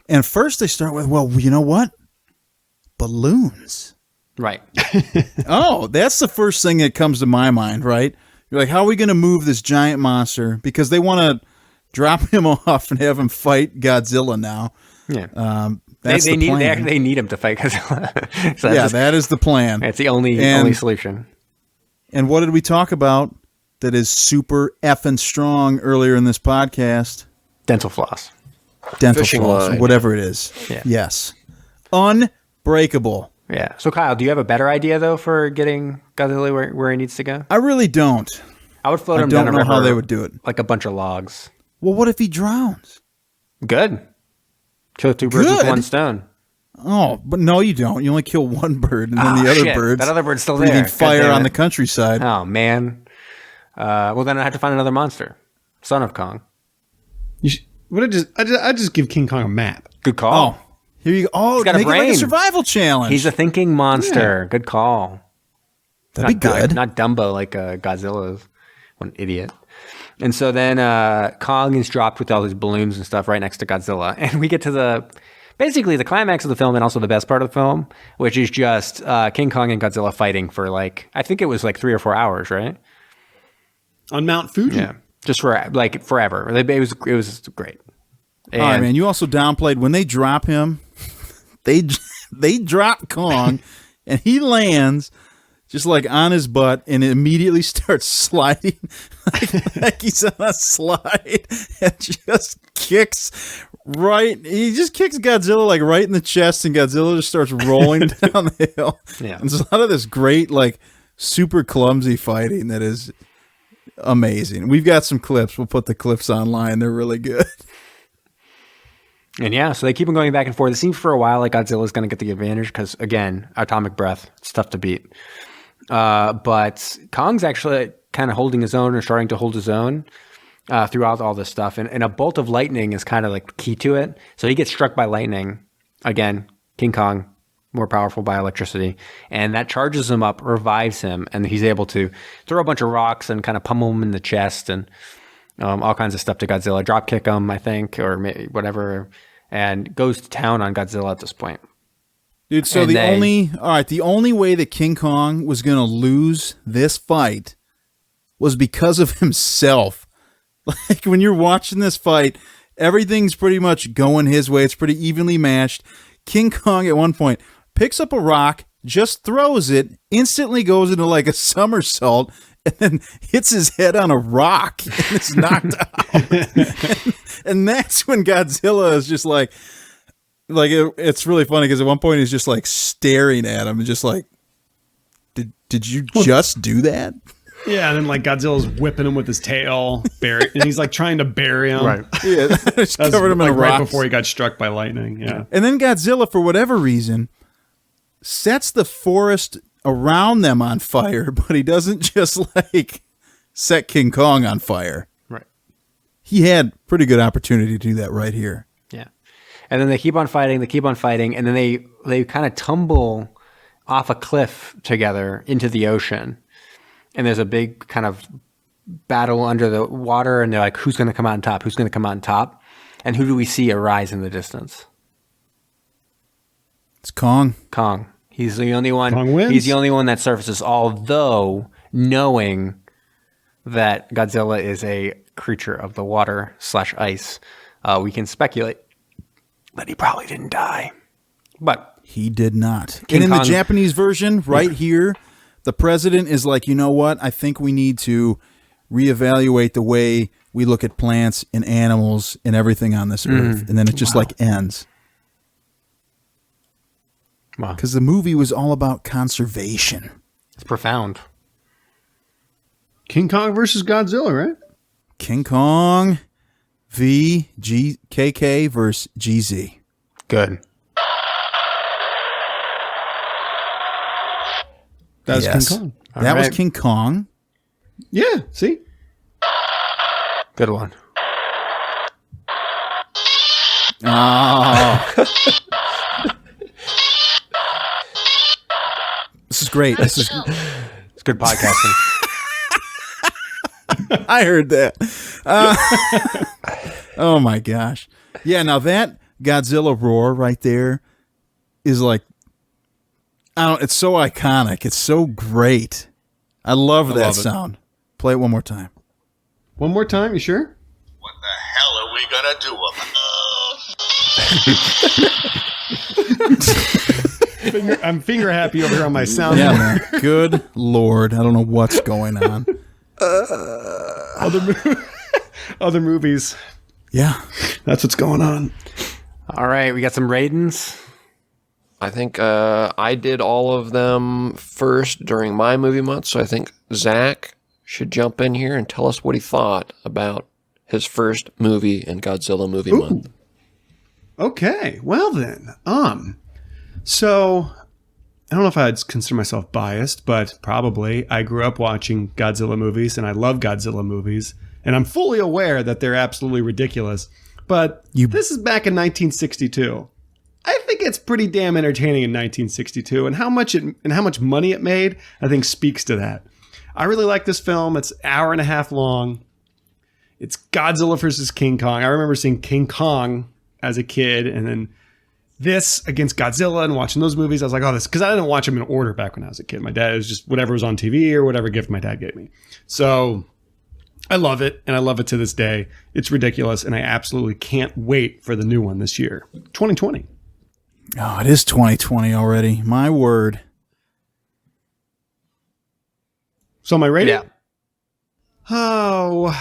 And first they start with, well, you know what? Balloons. Right. Oh, that's the first thing that comes to my mind, right? You're like, how are we going to move this giant monster? Because they want to drop him off and have him fight Godzilla now. Yeah. That's the plan. They need him to fight Godzilla. So that is the plan. It's the only solution. And what did we talk about that is super effing strong earlier in this podcast? Dental floss. Dental Fishing floss, line. whatever it is. Yeah. Yes. Unbreakable. Yeah. So Kyle, do you have a better idea though for getting Godzilla where he needs to go? I really don't. I would float I him don't down a know river, how they would do it. like a bunch of logs. Well, what if he drowns? Good. Kill two birds with Good. one stone. Oh, but no, you don't. You only kill one bird, and then the other Shit. bird's That other bird's still breathing there. God fire damn on it. the countryside. Oh, man. Well, then I have to find another monster. Son of Kong. I just give King Kong a map. Good call. Oh, here you go. Oh, got a make it like brain. a survival challenge. He's a thinking monster. Good call. That'd be good. Not Dumbo like Godzilla is. What an idiot. And so then Kong is dropped with all these balloons and stuff right next to Godzilla. And we get to basically the climax of the film and also the best part of the film, which is just King Kong and Godzilla fighting for I think it was 3 or 4 hours, right? On Mount Fuji. Yeah. Just for forever. It was great. And All right, man. You also downplayed when they drop him. They drop Kong, and he lands just on his butt, and it immediately starts sliding like he's on a slide, and just kicks right. He just kicks Godzilla right in the chest, and Godzilla just starts rolling down the hill. Yeah, and there's a lot of this great super clumsy fighting that is amazing. We've got some clips. We'll put the clips online. They're really good. And yeah, so they keep on going back and forth. It seems for a while like Godzilla's going to get the advantage because, again, atomic breath. It's tough to beat. But Kong's actually kind of holding his own or starting to hold his own throughout all this stuff. And a bolt of lightning is kind of key to it. So he gets struck by lightning. Again, King Kong, more powerful by electricity. And that charges him up, revives him, and he's able to throw a bunch of rocks and kind of pummel him in the chest and all kinds of stuff to Godzilla. Drop kick him, I think, or maybe whatever, and goes to town on Godzilla at this point. Dude, so the only way that King Kong was going to lose this fight was because of himself. When you're watching this fight, everything's pretty much going his way. It's pretty evenly matched. King Kong at one point picks up a rock, just throws it, instantly goes into a somersault, and then hits his head on a rock and is knocked out. And that's when Godzilla is just it's really funny because at one point he's just staring at him and just did you just do that? Yeah, and then Godzilla's whipping him with his tail, and he's trying to bury him. Right. Yeah, just covered him in right rocks. before he got struck by lightning. Yeah. And then Godzilla, for whatever reason, sets the forest around them on fire, but he doesn't just set King Kong on fire. Right. He had pretty good opportunity to do that right here. Yeah. And then they keep on fighting, and then they kind of tumble off a cliff together into the ocean. And there's a big kind of battle under the water, and they're like, who's going to come out on top? Who's going to come out on top? And who do we see arise in the distance? It's Kong. Kong. He's the only one. Kong wins. He's the only one that surfaces, although knowing that Godzilla is a creature of the water / ice, we can speculate that he probably didn't die. But He did not. King And in Kong- the Japanese version, right here, the president is you know what? I think we need to reevaluate the way we look at plants and animals and everything on this earth. And then it just ends. Wow. Because the movie was all about conservation. It's profound. King Kong versus Godzilla, right? King Kong v. KK versus GZ. Good. That's Yes. King Kong. That was right. King Kong. Yeah, see? Good one. Oh. This is great. This is. It's good podcasting. I heard that. Oh my gosh. Yeah. Now that Godzilla roar right there is it's so iconic. It's so great. I love that love it. sound. Play it one more time. One more time, you sure? What the hell are we gonna do about I'm finger happy over here on my sound. Yeah, man. Good Lord. I don't know what's going on. Other movies. Yeah. That's what's going on. All right, we got some Raidens. I think I did all of them first during my movie month, so I think Zach should jump in here and tell us what he thought about his first movie in Godzilla movie month. Okay, well then, so I don't know if I'd consider myself biased, but probably I grew up watching Godzilla movies, and I love Godzilla movies, and I'm fully aware that they're absolutely ridiculous. But this is back in 1962. I think it's pretty damn entertaining in 1962, and how much money it made, I think speaks to that. I really like this film. It's an hour and a half long. It's Godzilla versus King Kong. I remember seeing King Kong as a kid, and then this against Godzilla, and watching those movies. I was like, oh, this, because I didn't watch them in order back when I was a kid. My dad, it was just whatever was on TV or whatever gift my dad gave me. So I love it, and I love it to this day. It's ridiculous, and I absolutely can't wait for the new one this year, 2020. Oh, it is 2020 already. My word. So am I rating? Yeah. Oh,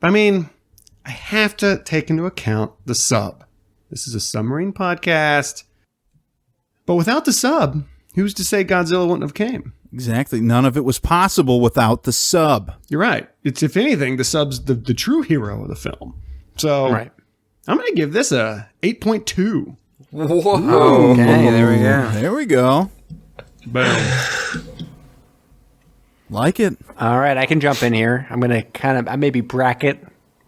I mean, I have to take into account the sub. This is a submarine podcast. But without the sub, who's to say Godzilla wouldn't have came? Exactly. None of it was possible without the sub. You're right. It's, if anything, the sub's the true hero of the film. So Right. I'm going to give this a 8.2. Whoa. Okay, there we go. There we go. Boom. Like it. All right, I can jump in here. I'm going to I maybe bracket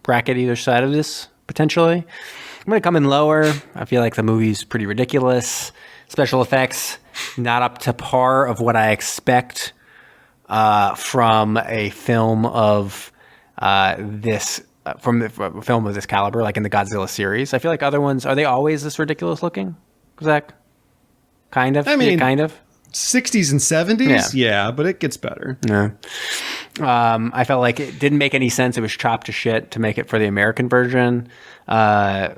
either side of this, potentially. I'm going to come in lower. I feel like the movie's pretty ridiculous. Special effects, not up to par of what I expect from a film of this film of this caliber, like in the Godzilla series. I feel like other ones, are they always this ridiculous looking, Zach? Kind of? I mean, kind of? 60s and 70s? Yeah, but it gets better. Yeah. I felt like it didn't make any sense. It was chopped to shit to make it for the American version.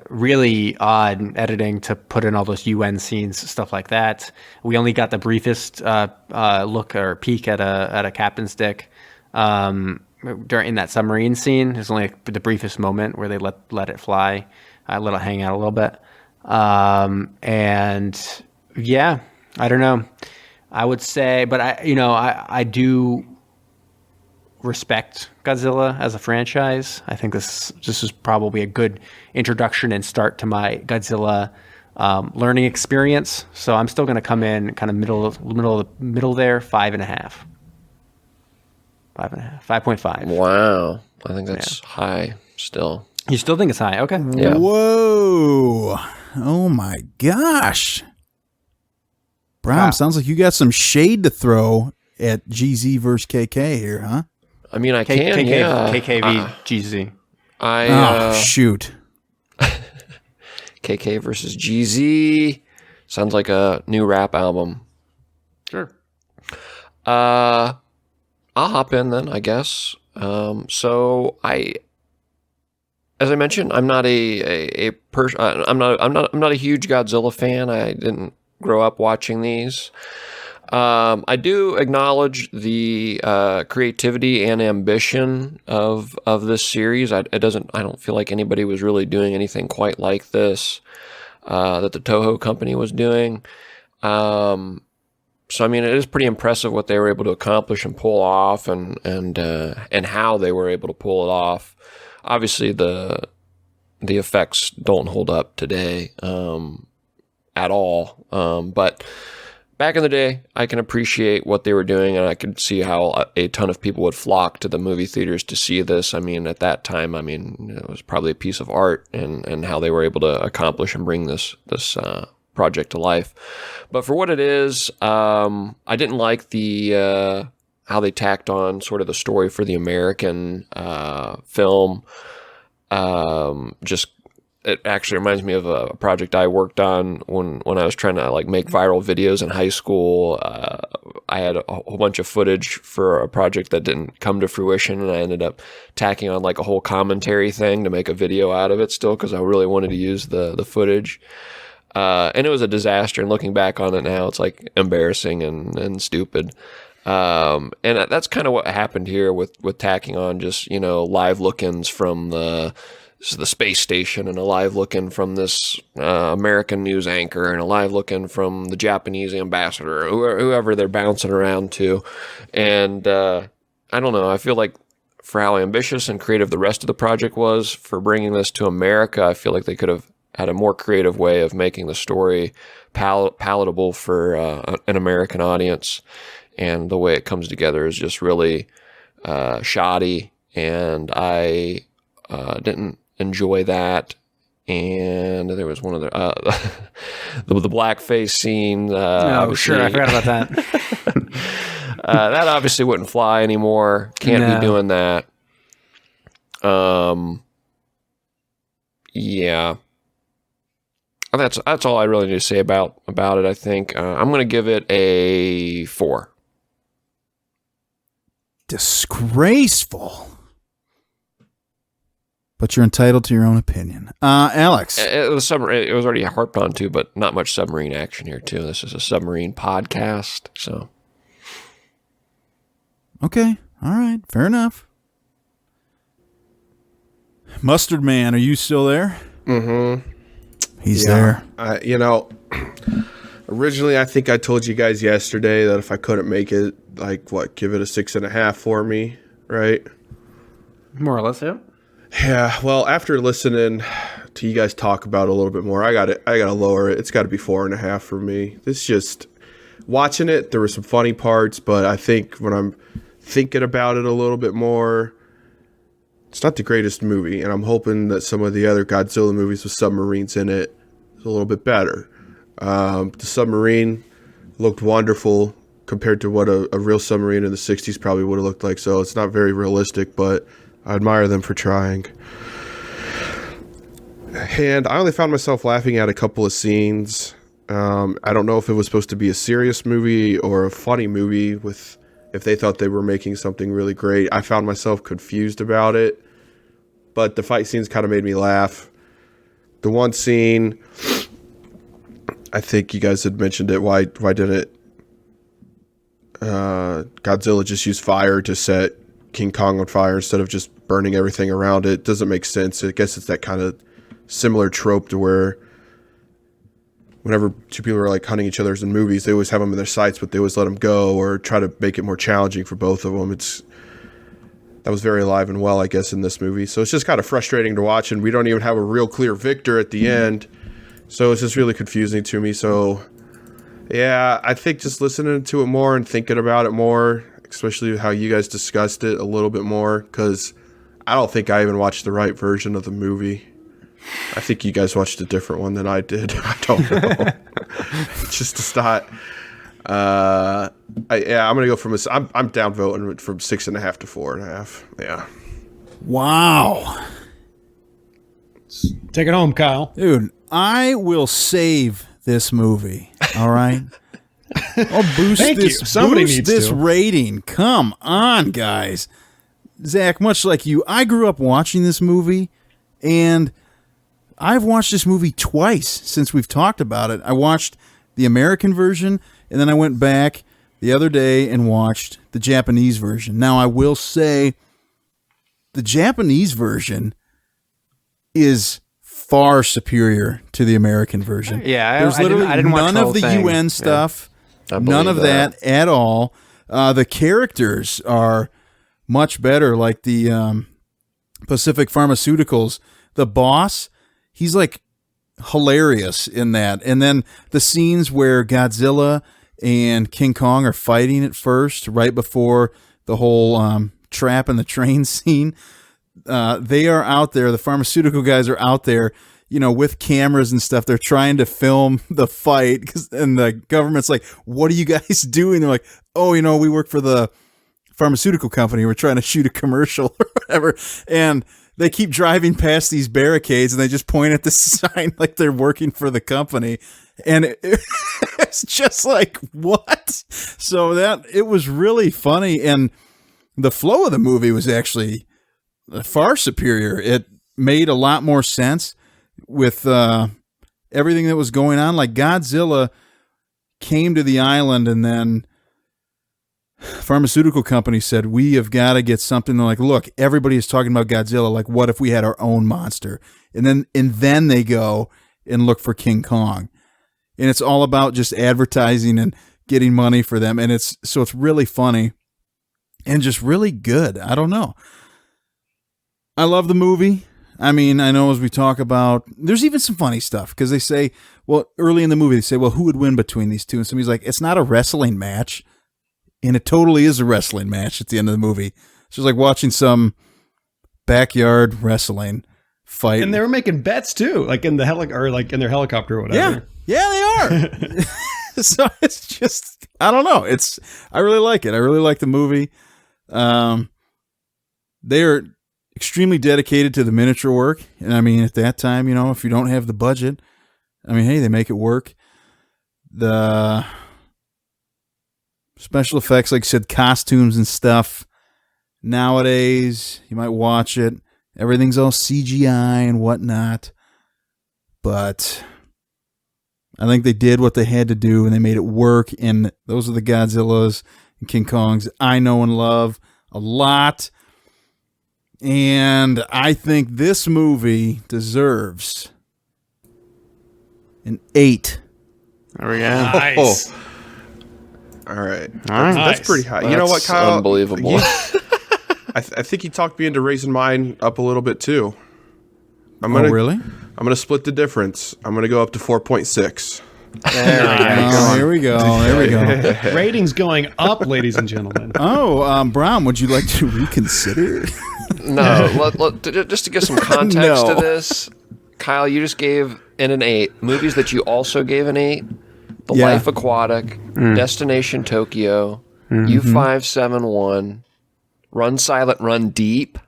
Really odd editing to put in all those UN scenes, stuff like that. We only got the briefest look or peek at a captain's dick during that submarine scene. There's only the briefest moment where they let it fly, let it hang out a little bit. And yeah, I don't know. I would say, but I do respect Godzilla as a franchise. I think this is probably a good introduction and start to my Godzilla learning experience. So I'm still going to come in kind of middle there, 5.5. 5.5. Wow. I think that's high still. You still think it's high? Okay. Yeah. Whoa. Oh my gosh. Brown, sounds like you got some shade to throw at GZ versus KK here, huh? I mean, I can, yeah. KKV GZ. Shoot. KK versus GZ. Sounds like a new rap album. Sure. I'll hop in then, I guess. So as I mentioned, I'm not I'm not a huge Godzilla fan. I didn't grow up watching these. I do acknowledge the creativity and ambition of this series. I don't feel like anybody was really doing anything quite like this that the Toho company was doing. So I mean, it is pretty impressive what they were able to accomplish and pull off, and how they were able to pull it off. Obviously, the effects don't hold up today at all, but back in the day, I can appreciate what they were doing, and I could see how a ton of people would flock to the movie theaters to see this. I mean, at that time, it was probably a piece of art, and how they were able to accomplish and bring this project to life. But for what it is, I didn't like the how they tacked on sort of the story for the American film. It actually reminds me of a project I worked on when I was trying to make viral videos in high school. I had a whole bunch of footage for a project that didn't come to fruition, and I ended up tacking on a whole commentary thing to make a video out of it still, because I really wanted to use the footage. And it was a disaster, and looking back on it now, it's embarrassing and stupid. And that's kind of what happened here with tacking on just, live look-ins from the space station, and a live look-in from this American news anchor, and a live look-in from the Japanese ambassador, or whoever they're bouncing around to. And I don't know, I feel like for how ambitious and creative the rest of the project was for bringing this to America. I feel like they could have had a more creative way of making the story palatable for an American audience. And the way it comes together is just really shoddy, and I didn't enjoy that. And there was one other the blackface scene. Oh, sure, I forgot about that. That obviously wouldn't fly anymore. Can't be doing that. Yeah. That's all I really need to say about it, I think. I'm going to give it a 4. Disgraceful. But you're entitled to your own opinion. Alex. It was already harped on too, but not much submarine action here too. This is a submarine podcast, so. Okay. All right. Fair enough. Mustard Man, are you still there? Mm-hmm. He's there. Originally, I think I told you guys yesterday that if I couldn't make it, give it a 6.5 for me, right? More or less, yeah. Yeah. Well, after listening to you guys talk about it a little bit more, I got to lower it. It's got to be 4.5 for me. This just watching it. There were some funny parts, but I think when I'm thinking about it a little bit more, it's not the greatest movie, and I'm hoping that some of the other Godzilla movies with submarines in it is a little bit better. The submarine looked wonderful compared to what a real submarine in the 60s probably would have looked like, so it's not very realistic, but I admire them for trying. And I only found myself laughing at a couple of scenes. I don't know if it was supposed to be a serious movie or a funny movie if they thought they were making something really great. I found myself confused about it, but the fight scenes kind of made me laugh. The one scene, I think you guys had mentioned it. Why didn't Godzilla just use fire to set King Kong on fire instead of just burning everything around it? Doesn't make sense. I guess it's that kind of similar trope to where whenever two people are hunting each other in movies, they always have them in their sights, but they always let them go or try to make it more challenging for both of them. That was very alive and well, I guess, in this movie. So it's just kind of frustrating to watch, and we don't even have a real clear victor at the end. So it's just really confusing to me. So, yeah, I think just listening to it more and thinking about it more, especially how you guys discussed it a little bit more, because I don't think I even watched the right version of the movie. I think you guys watched a different one than I did. I don't know. Just to start. I'm gonna go from I'm down voting from 6.5 to 4.5. Yeah. Wow. Take it home, Kyle. Dude, I will save this movie. All right. I'll boost Thank this. you. Somebody boost needs this to. rating. Come on, guys. Zach, much like you, I grew up watching this movie, and I've watched this movie twice since we've talked about it. I watched the American version, and then I went back the other day and watched the Japanese version. Now, I will say the Japanese version is far superior to the American version. Yeah, There's literally I didn't watch none the of whole the thing. UN stuff, I none believe of that at all. The characters are much better, like the Pacific Pharmaceuticals. The boss, he's hilarious in that. And then the scenes where Godzilla and King Kong are fighting at first, right before the whole trap in the train scene, they are out there. The pharmaceutical guys are out there, with cameras and stuff. They're trying to film the fight, and the government's like, "What are you guys doing?" They're like, "Oh, we work for the pharmaceutical company. We're trying to shoot a commercial or whatever." And they keep driving past these barricades, and they just point at the sign like they're working for the company. And it's just like, what? So it was really funny. And the flow of the movie was actually far superior. It made a lot more sense with everything that was going on. Like, Godzilla came to the island, and then pharmaceutical company said, we have got to get something. They're like, look, everybody is talking about Godzilla. Like, what if we had our own monster? And then they go and look for King Kong. And it's all about just advertising and getting money for them. And it's really funny and just really good. I don't know. I love the movie. I mean, I know as we talk about, there's even some funny stuff because they say, well, early in the movie, they say, well, who would win between these two? And somebody's like, it's not a wrestling match. And it totally is a wrestling match at the end of the movie. It's just like watching some backyard wrestling fight. And they were making bets too, like in the in their helicopter or whatever. Yeah, they are. So it's just, I don't know. I really like it. I really like the movie. They are extremely dedicated to the miniature work. And I mean, at that time, you know, if you don't have the budget, I mean, hey, they make it work. The special effects, like I said, costumes and stuff. Nowadays, you might watch it. Everything's all CGI and whatnot. But I think they did what they had to do and they made it work. And those are the Godzillas and King Kongs I know and love a lot. And I think this movie deserves an 8. There we go. Nice. Oh. All right. Nice. That's pretty high. You know what, That's Kyle? unbelievable. I think you talked me into raising mine up a little bit too. Really? I'm gonna split the difference. I'm gonna go up to 4.6. Here we go. There we go. Ratings going up, ladies and gentlemen. Oh, Brown, would you like to reconsider? No, just to give some context No. to this, Kyle, you just gave it an 8. Movies that you also gave an 8: The Yeah. Life Aquatic, Destination Tokyo, U571, Run Silent, Run Deep.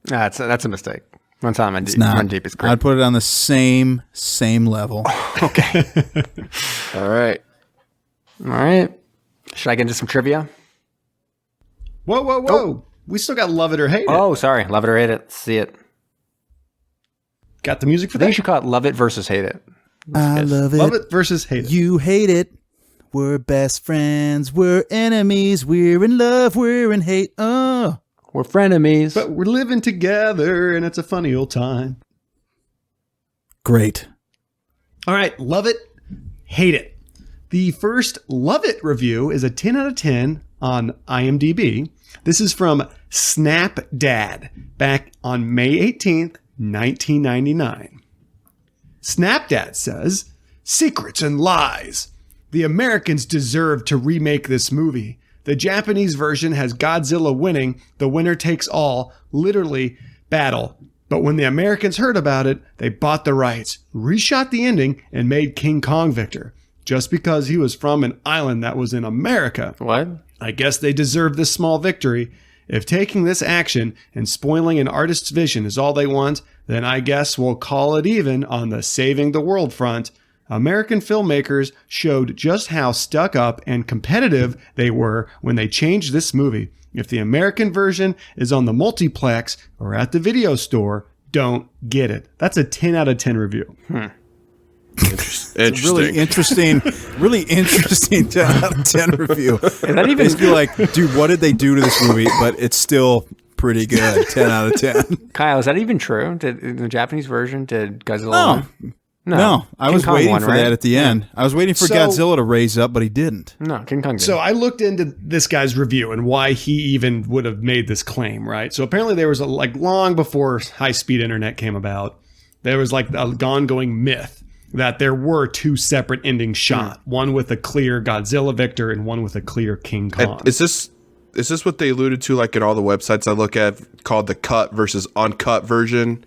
That's a mistake. Run Silent, Run Deep. Not. Run Deep is great. I'd put it on the same level. Okay. All right. All right. Should I get into some trivia? Whoa. We still got Love It or Hate It. Oh, sorry. Love it or hate it. See it. Got the music for I think that? you should call it Love It versus Hate It. I love it. Love It versus Hate It. You hate it. We're best friends. We're enemies. We're in love. We're in hate. Oh. We're frenemies. But we're living together and it's a funny old time. Great. All right, Love It, Hate It. The first Love It review is a 10 out of 10 on IMDb. This is from Snapdad back on May 18th, 1999. Snapdad says, "Secrets and lies. The Americans deserve to remake this movie. The Japanese version has Godzilla winning the winner takes all, literally, battle. But when the Americans heard about it, they bought the rights, reshot the ending, and made King Kong victor. Just because he was from an island that was in America. What? I guess they deserve this small victory. If taking this action and spoiling an artist's vision is all they want, then I guess we'll call it even on the saving the world front. American filmmakers showed just how stuck up and competitive they were when they changed this movie. If the American version is on the multiplex or at the video store, don't get it." That's a 10 out of 10 review. Interesting. Really interesting 10 out of 10 review. Is that even Basically like, dude, what did they do to this movie? But it's still pretty good. 10 out of 10. Kyle? Is that even true? Did in the Japanese version did Godzilla? win? No, I King was Kong waiting won, for right? that at the end. I was waiting for So- Godzilla to raise up, but he didn't. No, King Kong did. So I looked into this guy's review and why he even would have made this claim, right? So apparently there was long before high-speed internet came about, there was like an ongoing myth that there were two separate endings shot, one with a clear Godzilla victor and one with a clear King Kong. Is this what they alluded to, like in all the websites I look at, called the cut versus uncut version?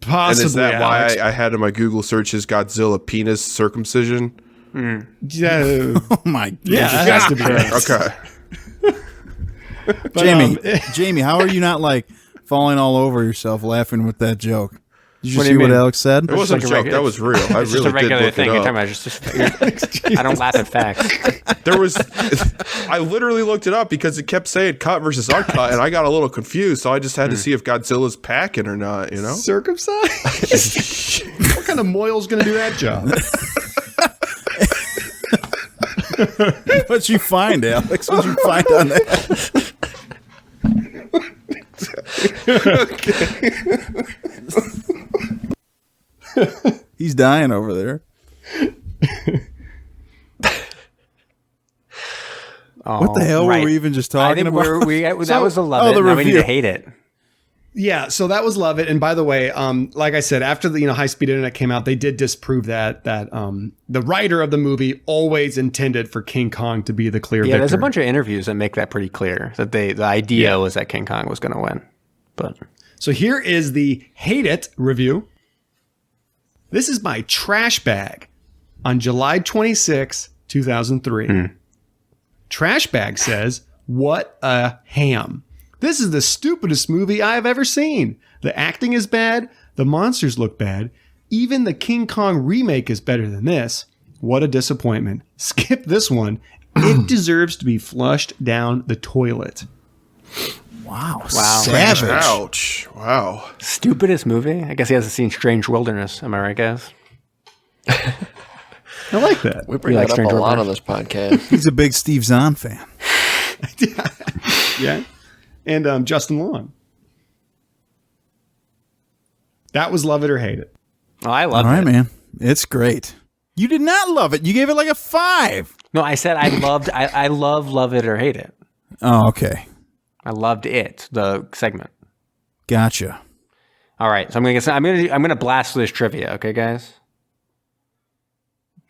Possibly, And is that Alex. why I had in my Google searches Godzilla penis circumcision? Yeah, Oh my yeah, god. that has to be right. Okay. But, Jamie, how are you not like falling all over yourself laughing with that joke? Did you What do see you what mean? Alex said? It wasn't a like a joke. regular- That was real. I it's just really a regular did look thing. it You're up. talking about just I don't laugh at facts. There was, I literally looked it up because it kept saying cut versus uncut, and I got a little confused. So I just had to see if Godzilla's packing or not. You know, circumcised? What kind of moil's going to do that job? What'd you find, Alex? What'd you find on that? He's dying over there. What the hell were we even just I talking think about? that was a love it. the Now we need review. to hate it. Yeah, so that was Love It. And by the way, like I said, after the High Speed Internet came out, they did disprove that the writer of the movie always intended for King Kong to be the clear victor. Yeah, there's a bunch of interviews that make that pretty clear that the idea was that King Kong was going to win. But so here is the Hate It review. This is my trash bag on July 26, 2003. Trash bag says, "What a ham. This is the stupidest movie I have ever seen. The acting is bad. The monsters look bad. Even the King Kong remake is better than this. What a disappointment. Skip this one. It deserves to be flushed down the toilet." Wow. Wow. Savage. Ouch. Wow. stupidest movie? I guess he hasn't seen Strange Wilderness. Am I right, guys? I like that. We bring You like that up a Stranger lot Things? on this podcast. He's a big Steve Zahn fan. Yeah. And Justin Long. That was Love It or Hate It. Oh, I love All right, it. man. It's great. You did not love it. You gave it like a 5. No, I said I loved. I love it or hate it. Oh, okay. I loved it. The segment. Gotcha. All right, so I'm gonna blast through this trivia. Okay, guys.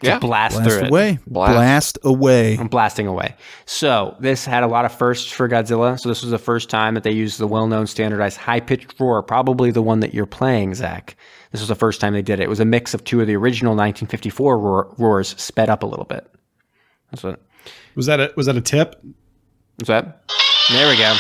Yeah. Blast Blast through it. away. Blast. Blast away. I'm blasting away. So this had a lot of firsts for Godzilla. So this was the first time that they used the well-known standardized high-pitched roar, probably the one that you're playing, Zach. This was the first time they did it. It was a mix of two of the original 1954 roars sped up a little bit. That's what. Was that a tip? What's that? There we go.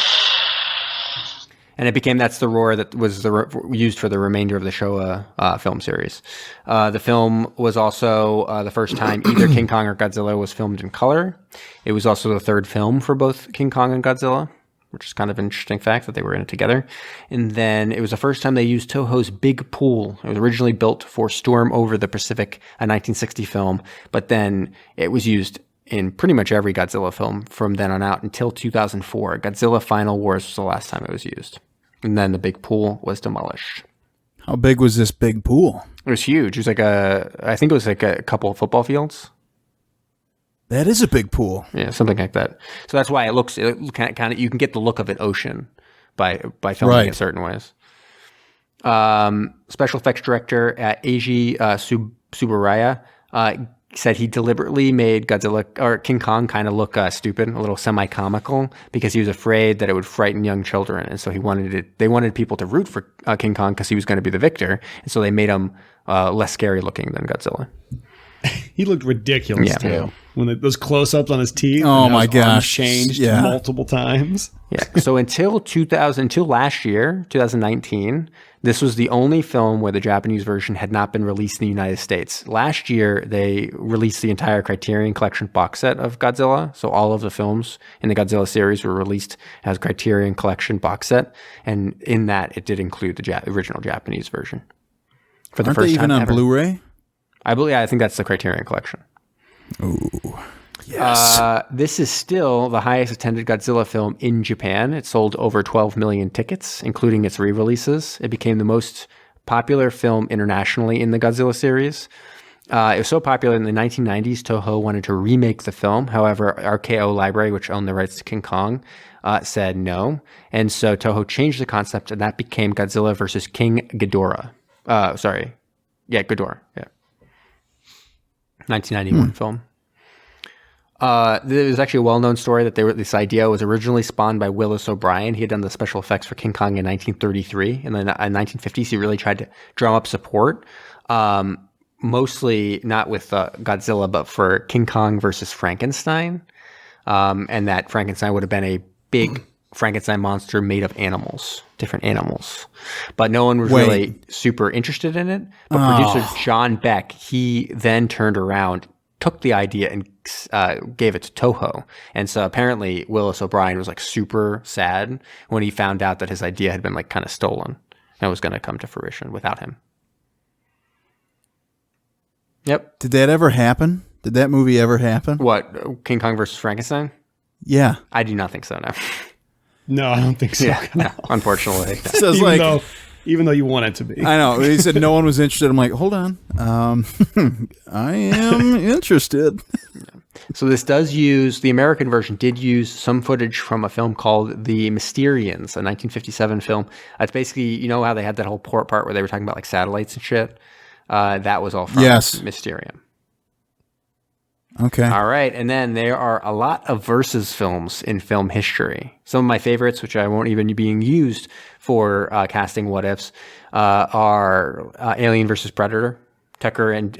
And it became that's the roar that was used for the remainder of the Showa film series. The film was also the first time either King Kong or Godzilla was filmed in color. It was also the third film for both King Kong and Godzilla, which is kind of an interesting fact that they were in it together. And then it was the first time they used Toho's Big Pool. It was originally built for Storm Over the Pacific, a 1960 film, but then it was used in pretty much every Godzilla film from then on out until 2004. Godzilla Final Wars was the last time it was used. And then the big pool was demolished. How big was this big pool? It was huge. It was like I think it was like a couple of football fields. That is a big pool. Yeah, something like that. So that's why it kind of, you can get the look of an ocean by filming Right. it certain ways. Special effects director Eiji Tsuburaya said he deliberately made Godzilla or King Kong kind of look stupid, a little semi-comical, because he was afraid that it would frighten young children, and so they wanted people to root for King Kong because he was going to be the victor, and so they made him less scary looking than Godzilla. He looked ridiculous Yeah. too. When those close-ups on his teeth. Oh, and how my his arms gosh. changed Yeah. multiple times. Yeah. So until last year, 2019, this was the only film where the Japanese version had not been released in the United States. Last year, they released the entire Criterion Collection box set of Godzilla. So all of the films in the Godzilla series were released as Criterion Collection box set, and in that, it did include the original Japanese version for the Aren't first they even time on ever. Blu-ray? I think that's the Criterion Collection. Yes. This is still the highest attended Godzilla film in Japan. It sold over 12 million tickets, including its re-releases. It became the most popular film internationally in the Godzilla series. It was so popular in the 1990s, Toho wanted to remake the film. However, RKO Library, which owned the rights to King Kong, said no. And so Toho changed the concept, and that became Godzilla versus King Ghidorah. Ghidorah. Yeah. 1991 film. There was actually a well-known story that this idea was originally spawned by Willis O'Brien. He had done the special effects for King Kong in 1933. And then in the 1950s, he really tried to drum up support, mostly not with Godzilla, but for King Kong versus Frankenstein. And that Frankenstein would have been a big Frankenstein monster made of animals, different animals. But no one was really super interested in it. But producer John Beck, he then turned around, took the idea and gave it to Toho. And so apparently Willis O'Brien was like super sad when he found out that his idea had been like kind of stolen and was going to come to fruition without him. Yep. Did that ever happen? Did that movie ever happen? What, King Kong versus Frankenstein? Yeah. I do not think so, no. No, I don't think so. Yeah, no, unfortunately. So it's Even like, though even though you want it to be. I know. He said no one was interested. I'm like, hold on. I am interested. So this does use, the American version did use some footage from a film called The Mysterians, a 1957 film. It's basically, you know how they had that whole part where they were talking about like satellites and shit? That was all from Mysterium. Okay. All right. And then there are a lot of versus films in film history. Some of my favorites, which I won't even be being used for casting what ifs, are Alien versus Predator. Tucker and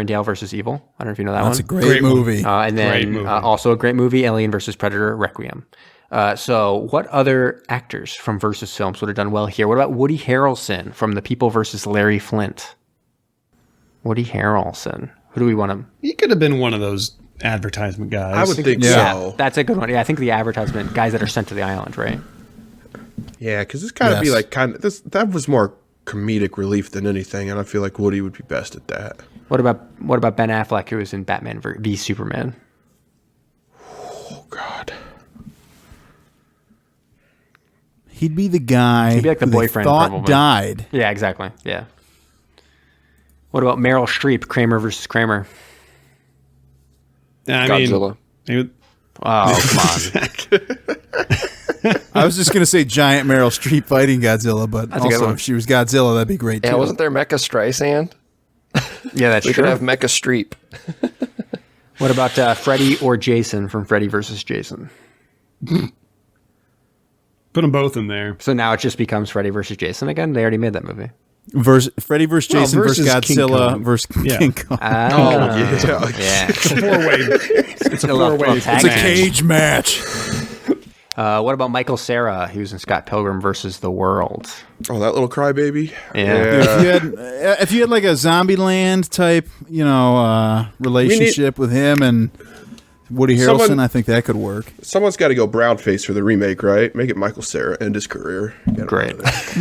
Dale versus Evil. I don't know if you know that one. That's a great movie. And then also a great movie, Alien versus Predator, Requiem. So what other actors from versus films would have done well here? What about Woody Harrelson from The People versus Larry Flint? Woody Harrelson. Who do we want him? He could have been one of those advertisement guys. I would think Yeah, so. that's a good one. Yeah, I think the advertisement guys that are sent to the island, right? Yeah, because this kind of be like that was more comedic relief than anything, and I feel like Woody would be best at that. What about Ben Affleck, who was in Batman v Superman? Oh God, He'd be the guy. He'd be like the who they boyfriend, thought probably. died. Yeah, exactly. Yeah. What about Meryl Streep, Kramer versus Kramer? I Godzilla. mean, Oh, come on. I was just gonna say giant Meryl Streep fighting Godzilla, but That's a good also one. if she was Godzilla, that'd be great Yeah, too. wasn't there Mecha Streisand? Yeah, that's We true. could have Mecha Streep. What about Freddy or Jason from Freddy versus Jason? put them both in there. So now it just becomes Freddy versus Jason again? They already made that movie. Freddy versus Jason versus versus King Godzilla Kong. versus Yeah. King Kong. Yeah. It's a four-way. It's a four-way. tag It's a match. cage match. What about Michael Cera, who's in Scott Pilgrim versus the World? oh that little crybaby. Yeah. If you had like a Zombieland type, relationship with him and Woody Harrelson, Someone- I think that could work. Someone's got to go brown face for the remake, right? Make it Michael Cera, end his career. Get him Great. out of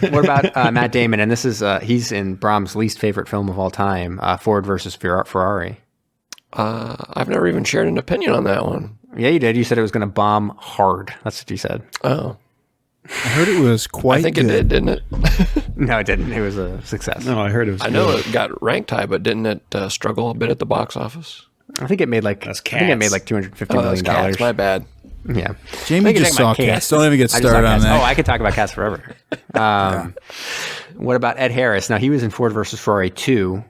there. What about Matt Damon? And this is he's in Brahms' least favorite film of all time, Ford versus Ferrari. I've never even shared an opinion on that one. Yeah, you did. You said it was going to bomb hard. That's what you said. Oh, I heard it was quite I think good. it did, didn't it? No, it didn't. It was a success. No, I heard it was. I know it got ranked high, but didn't it struggle a bit at the box office? I think it made like That's I think it made Cats. like $250 Oh, that's million. Cats. My bad. Yeah. Jamie We can just talk about saw Cats. Don't even get I just saw started on Cats. that. Oh, I could talk about Cats forever. What about Ed Harris? Now, he was in Ford versus Ferrari 2,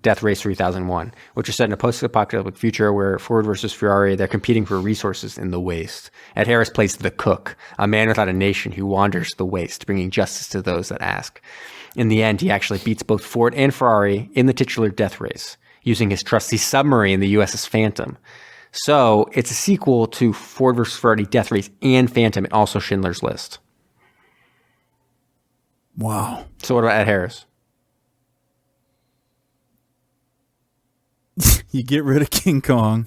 Death Race 3001, which is set in a post-apocalyptic future where Ford versus Ferrari, they're competing for resources in the waste. Ed Harris plays the cook, a man without a nation who wanders the waste, bringing justice to those that ask. In the end, he actually beats both Ford and Ferrari in the titular death race, using his trusty submarine, the USS Phantom. So it's a sequel to Ford vs. Ferrari, Death Race, and Phantom, and also Schindler's List. Wow. So what about Ed Harris? You get rid of King Kong.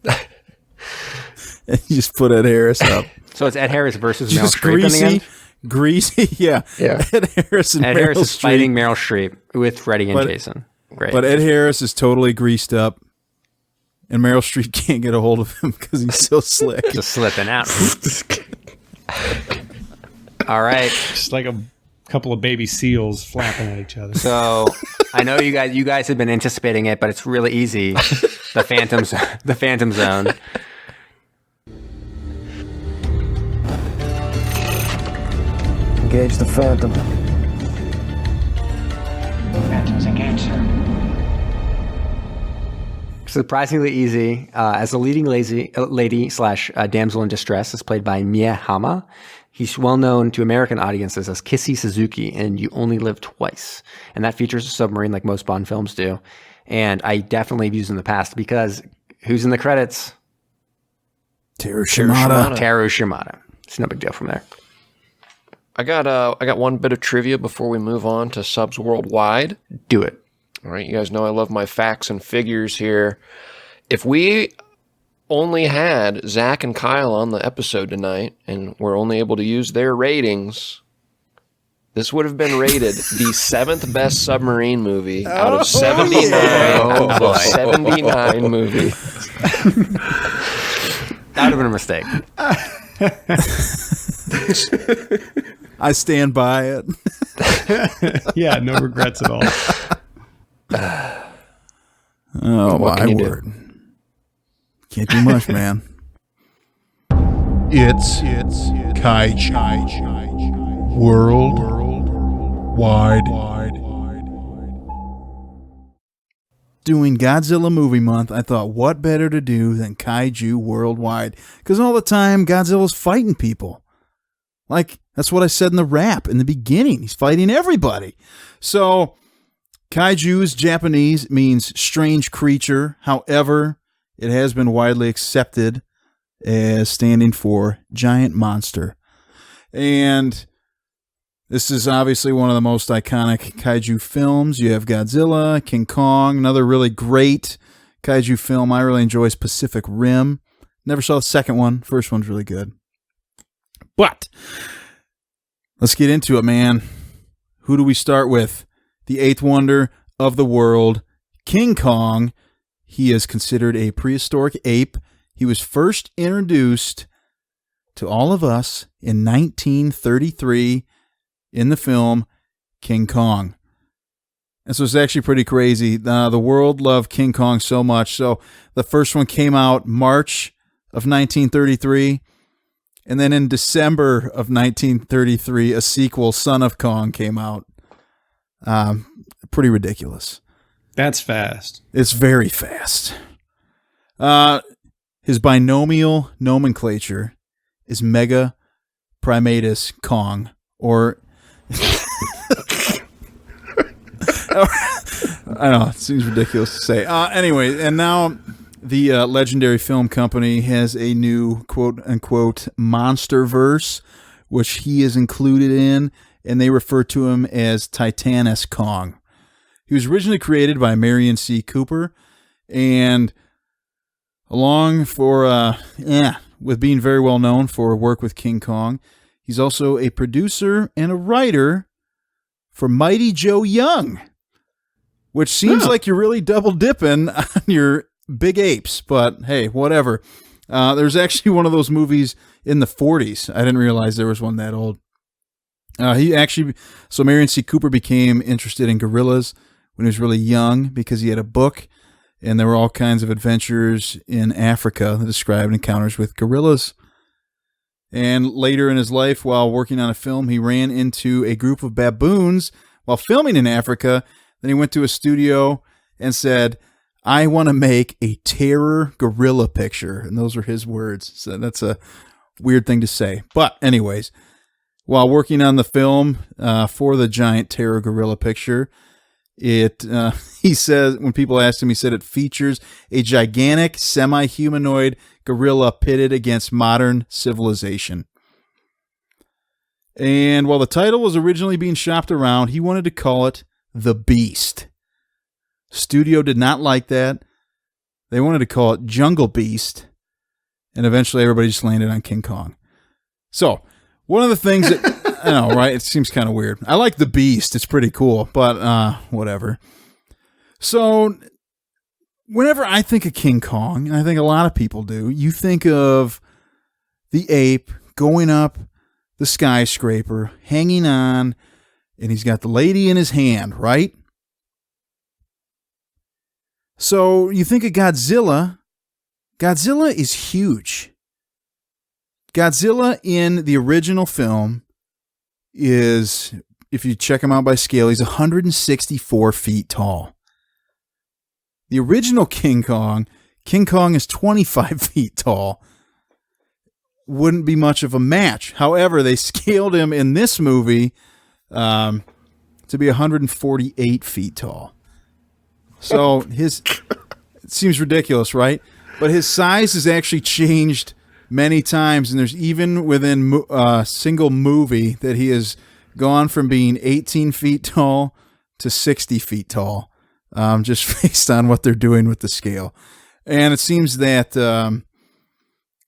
And you just put Ed Harris up. So it's Ed Harris versus Meryl Just Streep in the end? greasy, yeah. Yeah. Ed Harris and Ed Meryl Harris is Streep. fighting Meryl Streep with Freddie and But- Jason. Great. But Ed Harris is totally greased up, and Meryl Streep can't get a hold of him because he's so slick. Just slipping out. All right. Just like a couple of baby seals flapping at each other. So I know you guys have been anticipating it, but it's really easy. The Phantom Zone. Engage the Phantom. Phantoms engaged, sir. Surprisingly easy. As the leading lady slash damsel in distress is played by Mia Hama. He's well known to American audiences as Kissy Suzuki in You Only Live Twice. And that features a submarine like most Bond films do. And I definitely have used in the past because who's in the credits? Teru Shimada. Teru Shimada. It's no big deal from there. I got one bit of trivia before we move on to subs worldwide. Do it. All right, you guys know I love my facts and figures here. If we only had Zach and Kyle on the episode tonight, and we're only able to use their ratings, this would have been rated the 7th best submarine movie out of 79. Out of 79 movies. That would have been a mistake. I stand by it. Yeah, no regrets at all. Oh, What my can you do? word. Can't do much, man. It's Kaiju Worldwide. Doing Godzilla Movie Month, I thought, what better to do than Kaiju Worldwide? Because all the time, Godzilla's fighting people. Like, that's what I said in the rap in the beginning. He's fighting everybody. So, Kaiju is Japanese, means strange creature. However, it has been widely accepted as standing for giant monster. And this is obviously one of the most iconic kaiju films. You have Godzilla, King Kong, another really great kaiju film I really enjoy is Pacific Rim. Never saw the second one. First one's really good. But let's get into it, man. Who do we start with? The eighth wonder of the world, King Kong. He is considered a prehistoric ape. He was first introduced to all of us in 1933 in the film King Kong. And so it's actually pretty crazy. The world loved King Kong so much. So the first one came out March of 1933. And then in December of 1933, a sequel, Son of Kong, came out. Pretty ridiculous. That's fast. It's very fast. His binomial nomenclature is Mega Primatus Kong, or I know, it seems ridiculous to say. Anyway, and now the legendary film company has a new quote-unquote monster-verse, which he is included in, and they refer to him as Titanus Kong. He was originally created by Marion C. Cooper, and along for, with being very well known for work with King Kong, he's also a producer and a writer for Mighty Joe Young, which seems like you're really double dipping on your big apes, but hey, whatever. There's actually one of those movies in the 40s. I didn't realize there was one that old. So Marion C. Cooper became interested in gorillas when he was really young because he had a book, and there were all kinds of adventures in Africa that described encounters with gorillas. And later in his life, while working on a film, he ran into a group of baboons while filming in Africa. Then he went to a studio and said, I want to make a terror gorilla picture. And those are his words. So that's a weird thing to say. But anyways, while working on the film for the giant terror gorilla picture, he says, when people asked him, he said it features a gigantic semi-humanoid gorilla pitted against modern civilization. And while the title was originally being shopped around, he wanted to call it The Beast. Studio did not like that. They wanted to call it Jungle Beast. And eventually everybody just landed on King Kong. So, one of the things that, I know, right? It seems kind of weird. I like The Beast. It's pretty cool, but whatever. So, whenever I think of King Kong, and I think a lot of people do, you think of the ape going up the skyscraper, hanging on, and he's got the lady in his hand, right? So you think of Godzilla. Godzilla is huge. Godzilla in the original film is, if you check him out by scale, he's 164 feet tall. The original King Kong is 25 feet tall. Wouldn't be much of a match. However, they scaled him in this movie to be 148 feet tall. So it seems ridiculous, right? But his size has actually changed many times, and there's even within a single movie that he has gone from being 18 feet tall to 60 feet tall, just based on what they're doing with the scale. And it seems that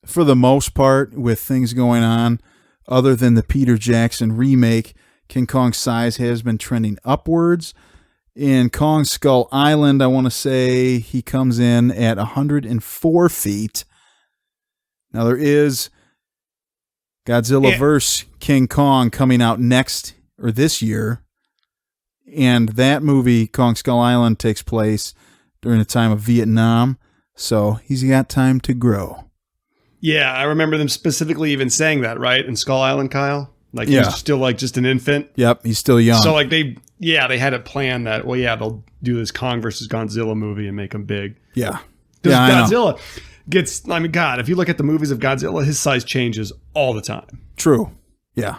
for the most part, with things going on, other than the Peter Jackson remake, King Kong's size has been trending upwards. In Kong Skull Island, I want to say he comes in at 104 feet. Now, there is Godzilla vs. King Kong coming out next or this year. And that movie, Kong Skull Island, takes place during the time of Vietnam. So he's got time to grow. Yeah, I remember them specifically even saying that, right? In Skull Island, Kyle? Like, he's still like just an infant. Yep, he's still young. So like they had it planned that, well, yeah, they'll do this Kong versus Godzilla movie and make him big. Yeah. Because I know. Godzilla gets, I mean, God, if you look at the movies of Godzilla, his size changes all the time. True. Yeah.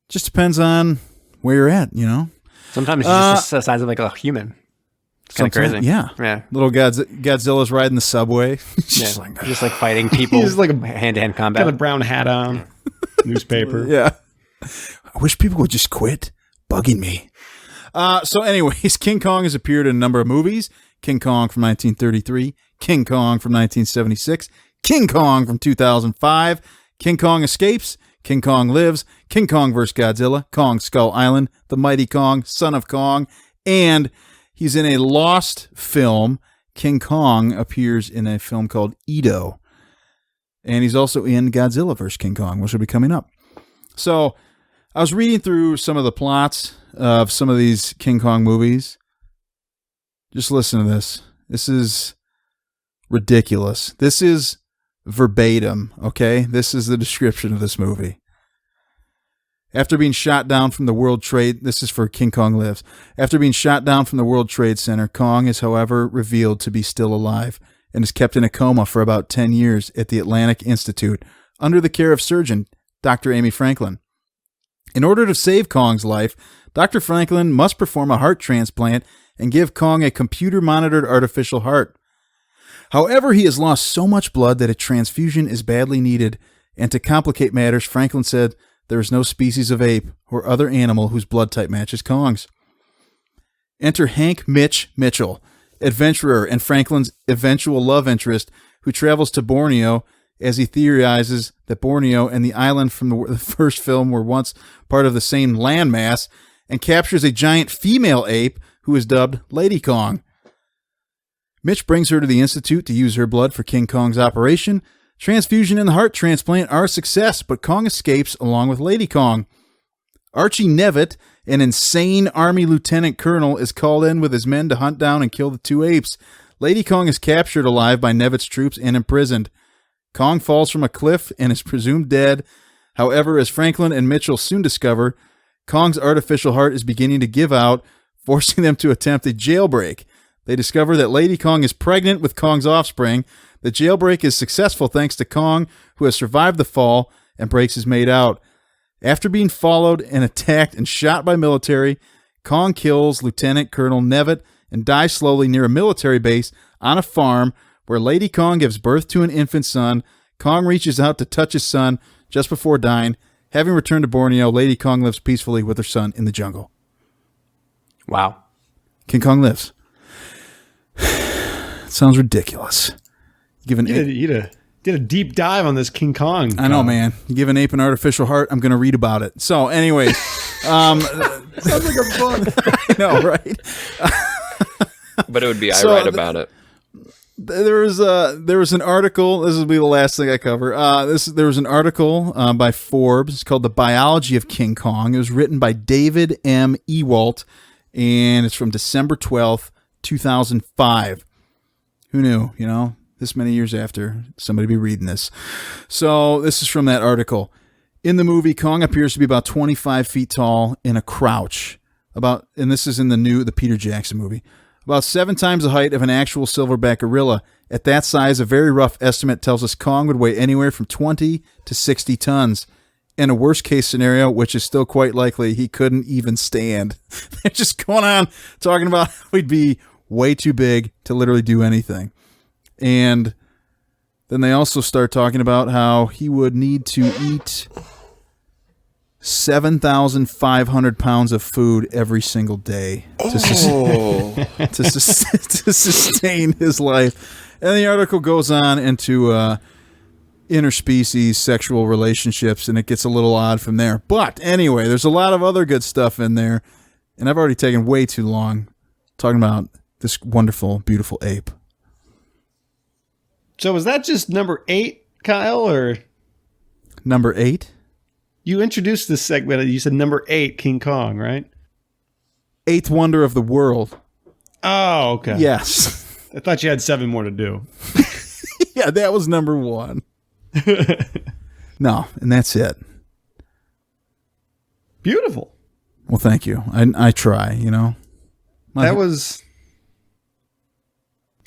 Just depends on where you're at, you know? Sometimes he's just the size of like a human. It's kind of crazy. Yeah. Yeah. Little Godzilla's riding the subway. Just like fighting people. He's like a hand-to-hand combat. got a brown hat on, newspaper. Yeah. I wish people would just quit bugging me. So anyways, King Kong has appeared in a number of movies. King Kong from 1933, King Kong from 1976, King Kong from 2005, King Kong Escapes, King Kong Lives, King Kong vs. Godzilla, Kong Skull Island, The Mighty Kong, Son of Kong, and he's in a lost film. King Kong appears in a film called Edo. And he's also in Godzilla vs. King Kong, which will be coming up. So I was reading through some of the plots of some of these King Kong movies. Just listen to this. This is ridiculous. This is verbatim, okay? This is the description of this movie. After being shot down from the World Trade, this is for King Kong Lives. After being shot down from the World Trade Center, Kong is, however, revealed to be still alive and is kept in a coma for about 10 years at the Atlantic Institute under the care of surgeon Dr. Amy Franklin. In order to save Kong's life, Dr. Franklin must perform a heart transplant and give Kong a computer-monitored artificial heart. However, he has lost so much blood that a transfusion is badly needed, and to complicate matters, Franklin said there is no species of ape or other animal whose blood type matches Kong's. Enter Hank Mitch Mitchell, adventurer and Franklin's eventual love interest, who travels to Borneo as he theorizes that Borneo and the island from the first film were once part of the same landmass, and captures a giant female ape who is dubbed Lady Kong. Mitch brings her to the Institute to use her blood for King Kong's operation. Transfusion and the heart transplant are a success, but Kong escapes along with Lady Kong. Archie Nevitt, an insane Army lieutenant colonel, is called in with his men to hunt down and kill the two apes. Lady Kong is captured alive by Nevitt's troops and imprisoned. Kong falls from a cliff and is presumed dead. However, as Franklin and Mitchell soon discover, Kong's artificial heart is beginning to give out, forcing them to attempt a jailbreak. They discover that Lady Kong is pregnant with Kong's offspring. The jailbreak is successful thanks to Kong, who has survived the fall and breaks his mate out. After being followed and attacked and shot by military, Kong kills Lieutenant Colonel Nevitt and dies slowly near a military base on a farm where Lady Kong gives birth to an infant son. Kong reaches out to touch his son just before dying. Having returned to Borneo, Lady Kong lives peacefully with her son in the jungle. Wow. King Kong Lives. Sounds ridiculous. You did a deep dive on this King Kong. I know, man. You give an ape an artificial heart, I'm going to read about it. So, anyways. Sounds like a book. I know, right? But it would be I write about it. There was an article. This will be the last thing I cover. There was an article by Forbes. It's called "The Biology of King Kong." It was written by David M. Ewalt, and it's from December 12th, 2005. Who knew? You know, this many years after, somebody be reading this. So this is from that article. In the movie, Kong appears to be about 25 feet tall in a crouch. And this is in the Peter Jackson movie. About 7 times the height of an actual silverback gorilla. At that size, a very rough estimate tells us Kong would weigh anywhere from 20 to 60 tons. In a worst-case scenario, which is still quite likely, he couldn't even stand. They're just going on talking about how he'd be way too big to literally do anything. And then they also start talking about how he would need to eat 7,500 pounds of food every single day to sustain his life. And the article goes on into interspecies sexual relationships, and it gets a little odd from there. But anyway, there's a lot of other good stuff in there, and I've already taken way too long talking about this wonderful, beautiful ape. So was that just number 8, Kyle, or Number 8? You introduced this segment and you said number 8, King Kong, right? Eighth wonder of the world. Oh, okay. Yes. I thought you had 7 more to do. Yeah, that was number 1. No, and that's it. Beautiful. Well, thank you. I try, you know. That was...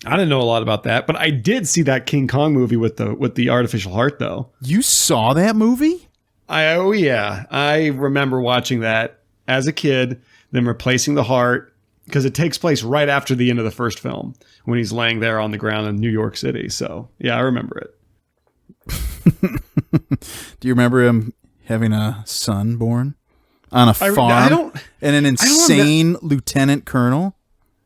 I didn't know a lot about that, but I did see that King Kong movie with the artificial heart, though. You saw that movie? Oh, yeah. I remember watching that as a kid, them replacing the heart, because it takes place right after the end of the first film, when he's laying there on the ground in New York City. So, yeah, I remember it. Do you remember him having a son born on a farm and an insane lieutenant colonel?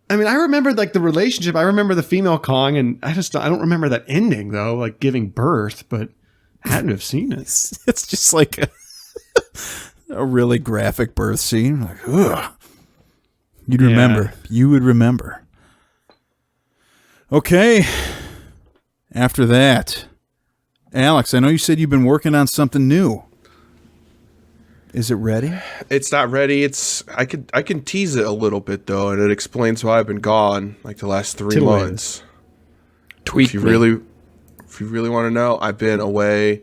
I mean, I remember like the relationship. I remember the female Kong, and I don't remember that ending though, like giving birth. But I hadn't have seen it. It's just like a really graphic birth scene. Like, ugh. You'd remember. You would remember. Okay. After that, Alex, I know you said you've been working on something new. Is it ready? It's not ready. I can tease it a little bit though, and it explains why I've been gone like the last 3 months. If you really want to know, I've been away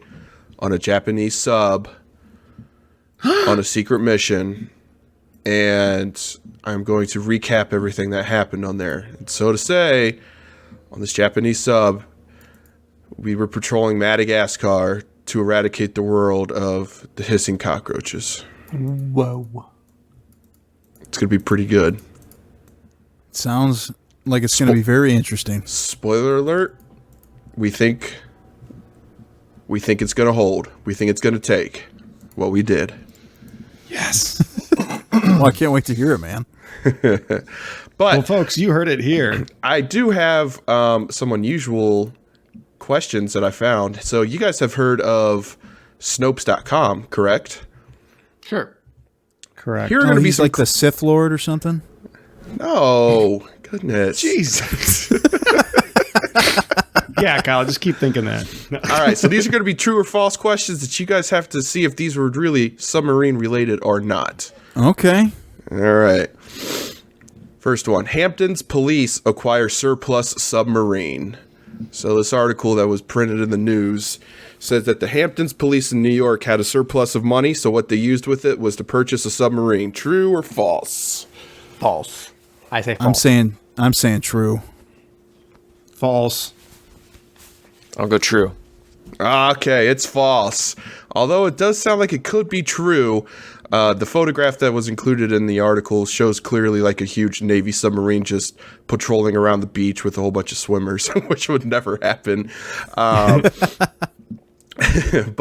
on a Japanese sub on a secret mission, and I'm going to recap everything that happened on there. And so to say, on this Japanese sub, we were patrolling Madagascar to eradicate the world of the hissing cockroaches. Whoa. It's going to be pretty good. Sounds like it's going to be very interesting. Spoiler alert, we think it's going to hold. We think it's going to take what we did. Yes. Well, I can't wait to hear it, man. But well, folks, you heard it here. I do have some unusual questions that I found. So you guys have heard of Snopes.com, correct? Sure. Correct. Here are going to be like the Sith Lord or something? No. Goodness. Jesus. Yeah, Kyle, just keep thinking that. No. All right, so these are going to be true or false questions that you guys have to see if these were really submarine related or not. Okay. All right. First one. Hampton's police acquire surplus submarine. So this article that was printed in the news says that the Hamptons police in New York had a surplus of money, so what they used with it was to purchase a submarine. True or false? False. I say false. I'm saying true. False. I'll go true. Okay, it's false. Although it does sound like it could be true. The photograph that was included in the article shows clearly like a huge Navy submarine just patrolling around the beach with a whole bunch of swimmers, which would never happen. But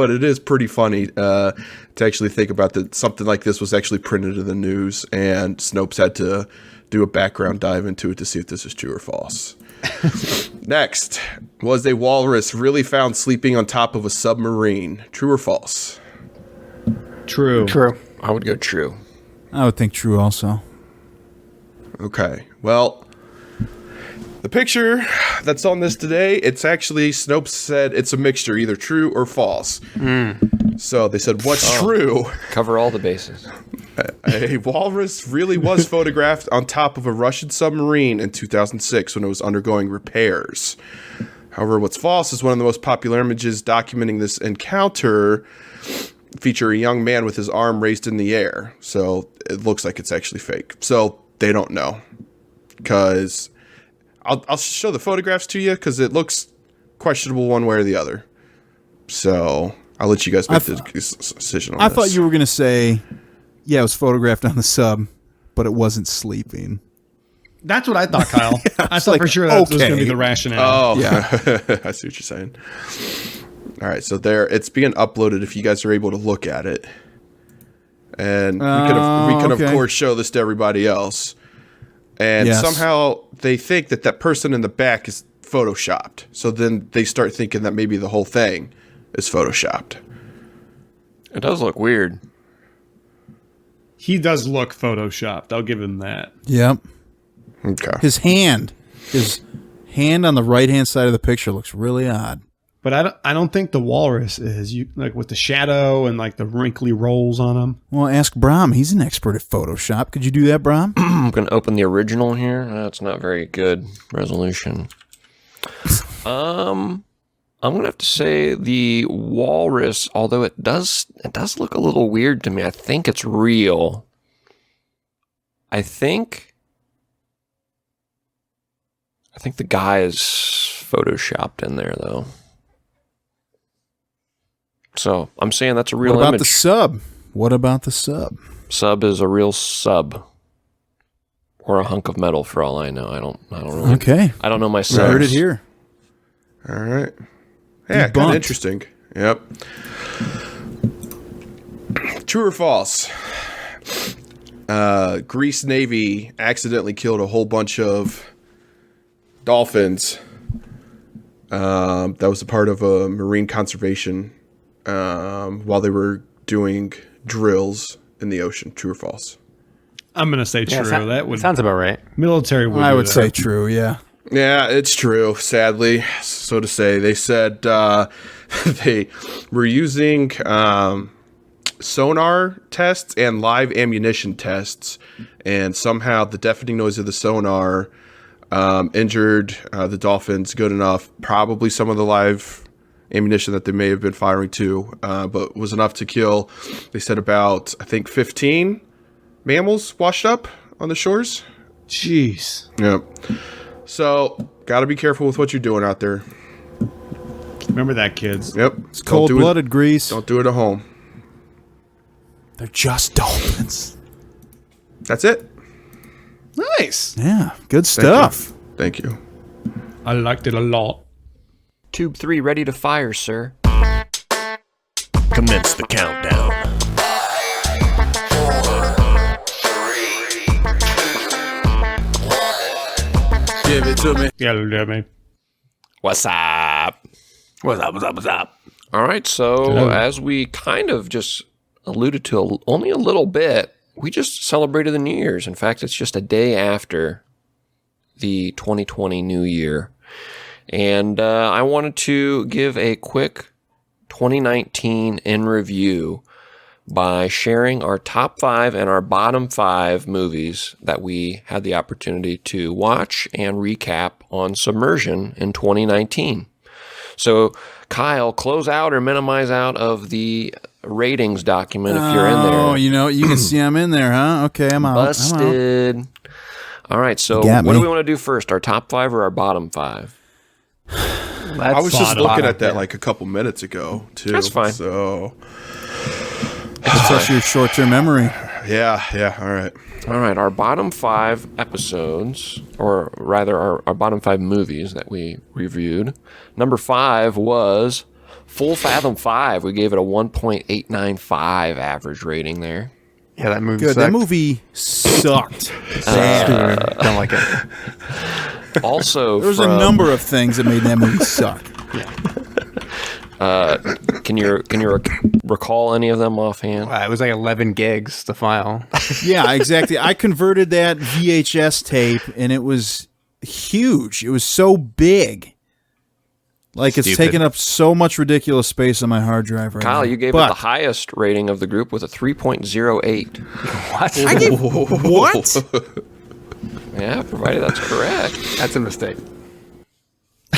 it is pretty funny to actually think about that something like this was actually printed in the news, and Snopes had to do a background dive into it to see if this is true or false. Next, was a walrus really found sleeping on top of a submarine? True or false? True. True. I would go true. I would think true also. Okay, well, the picture that's on this today, it's actually, Snopes said it's a mixture, either true or false. So they said, what's true? Cover all the bases. A walrus really was photographed on top of a Russian submarine in 2006 when it was undergoing repairs. However, what's false is one of the most popular images documenting this encounter feature a young man with his arm raised in the air. So it looks like it's actually fake. So they don't know. Because I'll show the photographs to you because it looks questionable one way or the other. So I'll let you guys make the decision on this. I thought you were going to say, yeah, it was photographed on the sub, but it wasn't sleeping. That's what I thought, Kyle. I thought for sure that was going to be the rationale. Oh, Yeah. I see what you're saying. All right, so there, it's being uploaded if you guys are able to look at it. And we can of course show this to everybody else. And somehow they think that person in the back is photoshopped. So then they start thinking that maybe the whole thing is photoshopped. It does look weird. He does look photoshopped. I'll give him that. Yep. Okay. His hand on the right-hand side of the picture looks really odd. But I don't think the walrus is. You like with the shadow and like the wrinkly rolls on them. Well, ask Brom. He's an expert at Photoshop. Could you do that, Brom? I'm going to open the original here. That's not very good resolution. I'm going to have to say the walrus, although it does look a little weird to me. I think it's real. I think the guy is photoshopped in there, though. So I'm saying that's a real What about image. the sub? What about the sub? Sub is a real sub, or a hunk of metal, for all I know. I don't really. Okay. I don't know my We subs. heard it here. All right. Yeah, kind Debunked. of interesting. Yep. True or false? Greece Navy accidentally killed a whole bunch of dolphins. That was a part of a marine conservation while they were doing drills in the ocean. True or false? I'm gonna say true. That would sounds about right. military would. I do would that. say true, yeah. Yeah, it's true, sadly, so to say. They said they were using sonar tests and live ammunition tests, and somehow the deafening noise of the sonar injured the dolphins good enough. Probably some of the live ammunition that they may have been firing too, but was enough to kill, they said, about, I think, 15 mammals washed up on the shores. Jeez. Yep. So, got to be careful with what you're doing out there. Remember that, kids. Yep. It's cold-blooded, Grease. Don't do it at home. They're just dolphins. That's it. Nice. Yeah, good stuff. Thank you. I liked it a lot. Tube 3 ready to fire, sir. Commence the countdown. Give it to me. Yeah, man. What's up? What's up? What's up? What's up? All right, so Hello. as we kind of just alluded to only a little bit, we just celebrated the New Year's. In fact, it's just a day after the 2020 New Year. And I wanted to give a quick 2019 in review by sharing our top 5 and our bottom 5 movies that we had the opportunity to watch and recap on Submersion in 2019. So, Kyle, close out or minimize out of the ratings document if you're in there. Oh, you know, you can see I'm in there, huh? Okay, I'm out. I'm out. Busted. All right, so You got what do me. we want to do first, our top 5 or our bottom 5? I was just looking at that like a couple minutes ago, too. That's fine. So, That's just your short-term memory. yeah, all right. All right, our bottom 5 episodes, or rather our bottom 5 movies that we reviewed. Number 5 was Full Fathom 5. We gave it a 1.895 average rating there. Yeah, that movie Good. sucked. That movie sucked. Bad. Don't like it. Also, There was a number of things that made that movie suck. Can you recall any of them offhand? It was like 11 gigs to file. Yeah, exactly. I converted that VHS tape, and it was huge. It was so big. Like, it's Stupid. taking up so much ridiculous space on my hard drive right now. Kyle, you gave it But the highest rating of the group with a 3.08. What? I gave what? Yeah, provided that's correct. That's a mistake.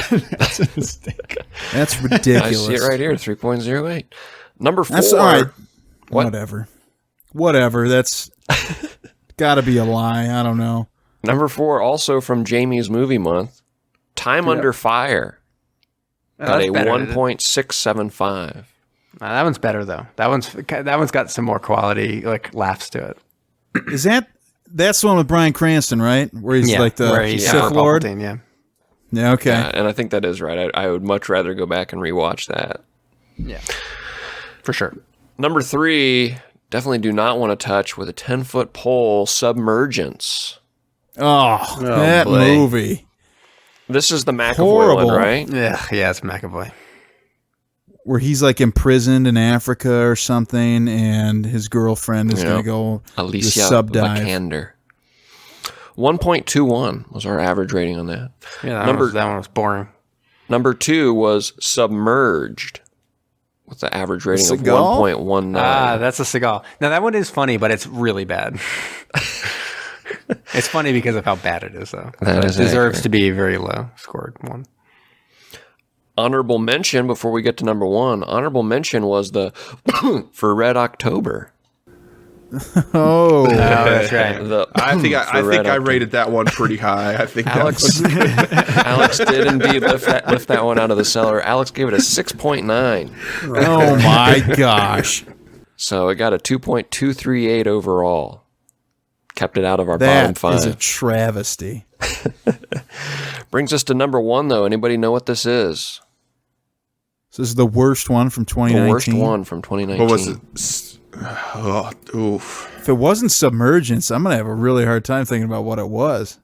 That's a mistake. That's I ridiculous. see it right here, 3.08. Number 4. That's all right. What? Whatever. That's got to be a lie. I don't know. Number 4, also from Jamie's Movie Month, Time Under Fire. Got a 1.675. That one's better though. That one's got some more quality, like laughs to it. Is that's the one with Bryan Cranston, right? Where he's like the where he's Sith Lord? Palpatine, yeah. Yeah, okay. Yeah, and I think that is right. I would much rather go back and rewatch that. Yeah. For sure. Number 3, definitely do not want to touch with a 10-foot pole, Submergence. Oh, that boy. movie. This is the McAvoy Horrible. one, right? Yeah, it's McAvoy. Where he's like imprisoned in Africa or something, and his girlfriend is Yeah. going to go Alicia sub dive. Vikander. 1.21 was our average rating on that. Yeah, Number- that one was boring. Number 2 was Submerged with the average rating of Seagal? 1.19. That's a Seagal. Now that one is funny, but it's really bad. It's funny because of how bad it is, though. That is it deserves accurate. to be a very low scored one. Honorable mention before we get to number 1. Honorable mention was the for Red October. Oh, That's right. I think For I Red think I October. rated that one pretty high. I think Alex, Alex did indeed lift that one out of the cellar. Alex gave it a 6.9. oh my gosh. So it got a 2.238 overall. Kept it out of our bottom That 5. is a travesty. Brings us to number 1, though. Anybody know what this is? So this is the worst one from The 2019. worst one from 2019. what was it? Oh, oof. If it wasn't Submergence, I'm going to have a really hard time thinking about what it was.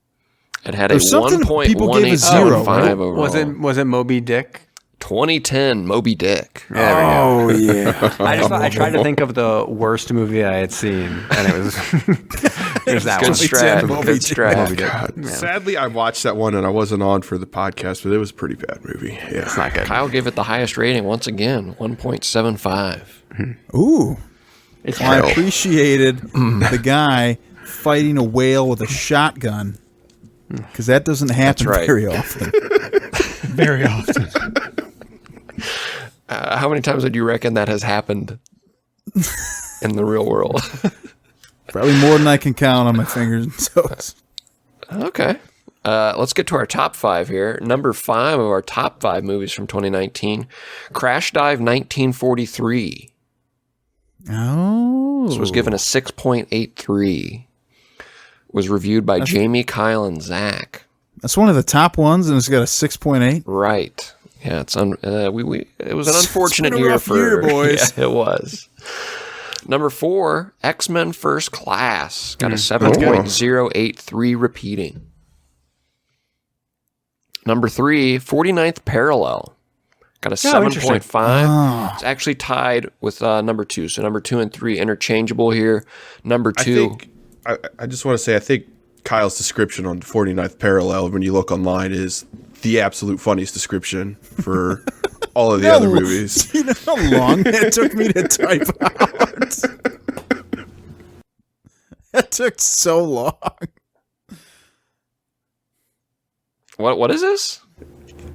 It had a There's something people gave a 1.1875 zero, right? overall. Was it Moby Dick? 2010 Moby Dick. Oh yeah. I tried to think of the worst movie I had seen, and it was that Good one. strat. Moby Good Dick. strat. God. Sadly, I watched that one and I wasn't on for the podcast, but it was a pretty bad movie. Yeah. It's not good. Kyle gave it the highest rating once again, 1.75. Ooh. It's Well, I appreciated the guy fighting a whale with a shotgun because that doesn't happen right. very often. Very often. How many times would you reckon that has happened in the real world? Probably more than I can count on my fingers and toes. Okay. Let's get to our top 5 here. Number 5 of our top 5 movies from 2019, Crash Dive 1943. Oh. This was given a 6.83. Was reviewed by Jamie, Kyle, and Zach. That's one of the top ones, and it's got a 6.8. Right. Yeah, it was an unfortunate been a year rough for year, boys. Yeah, it was. Number 4, X-Men First Class got a 7.083 repeating. Number 3, 49th Parallel got a 7.5. It's actually tied with number 2. So number 2 and 3 interchangeable here. Number 2. I just want to say, I think Kyle's description on 49th Parallel, when you look online, is the absolute funniest description for all of the other movies. You know how long that took me to type out? That took so long. What is this?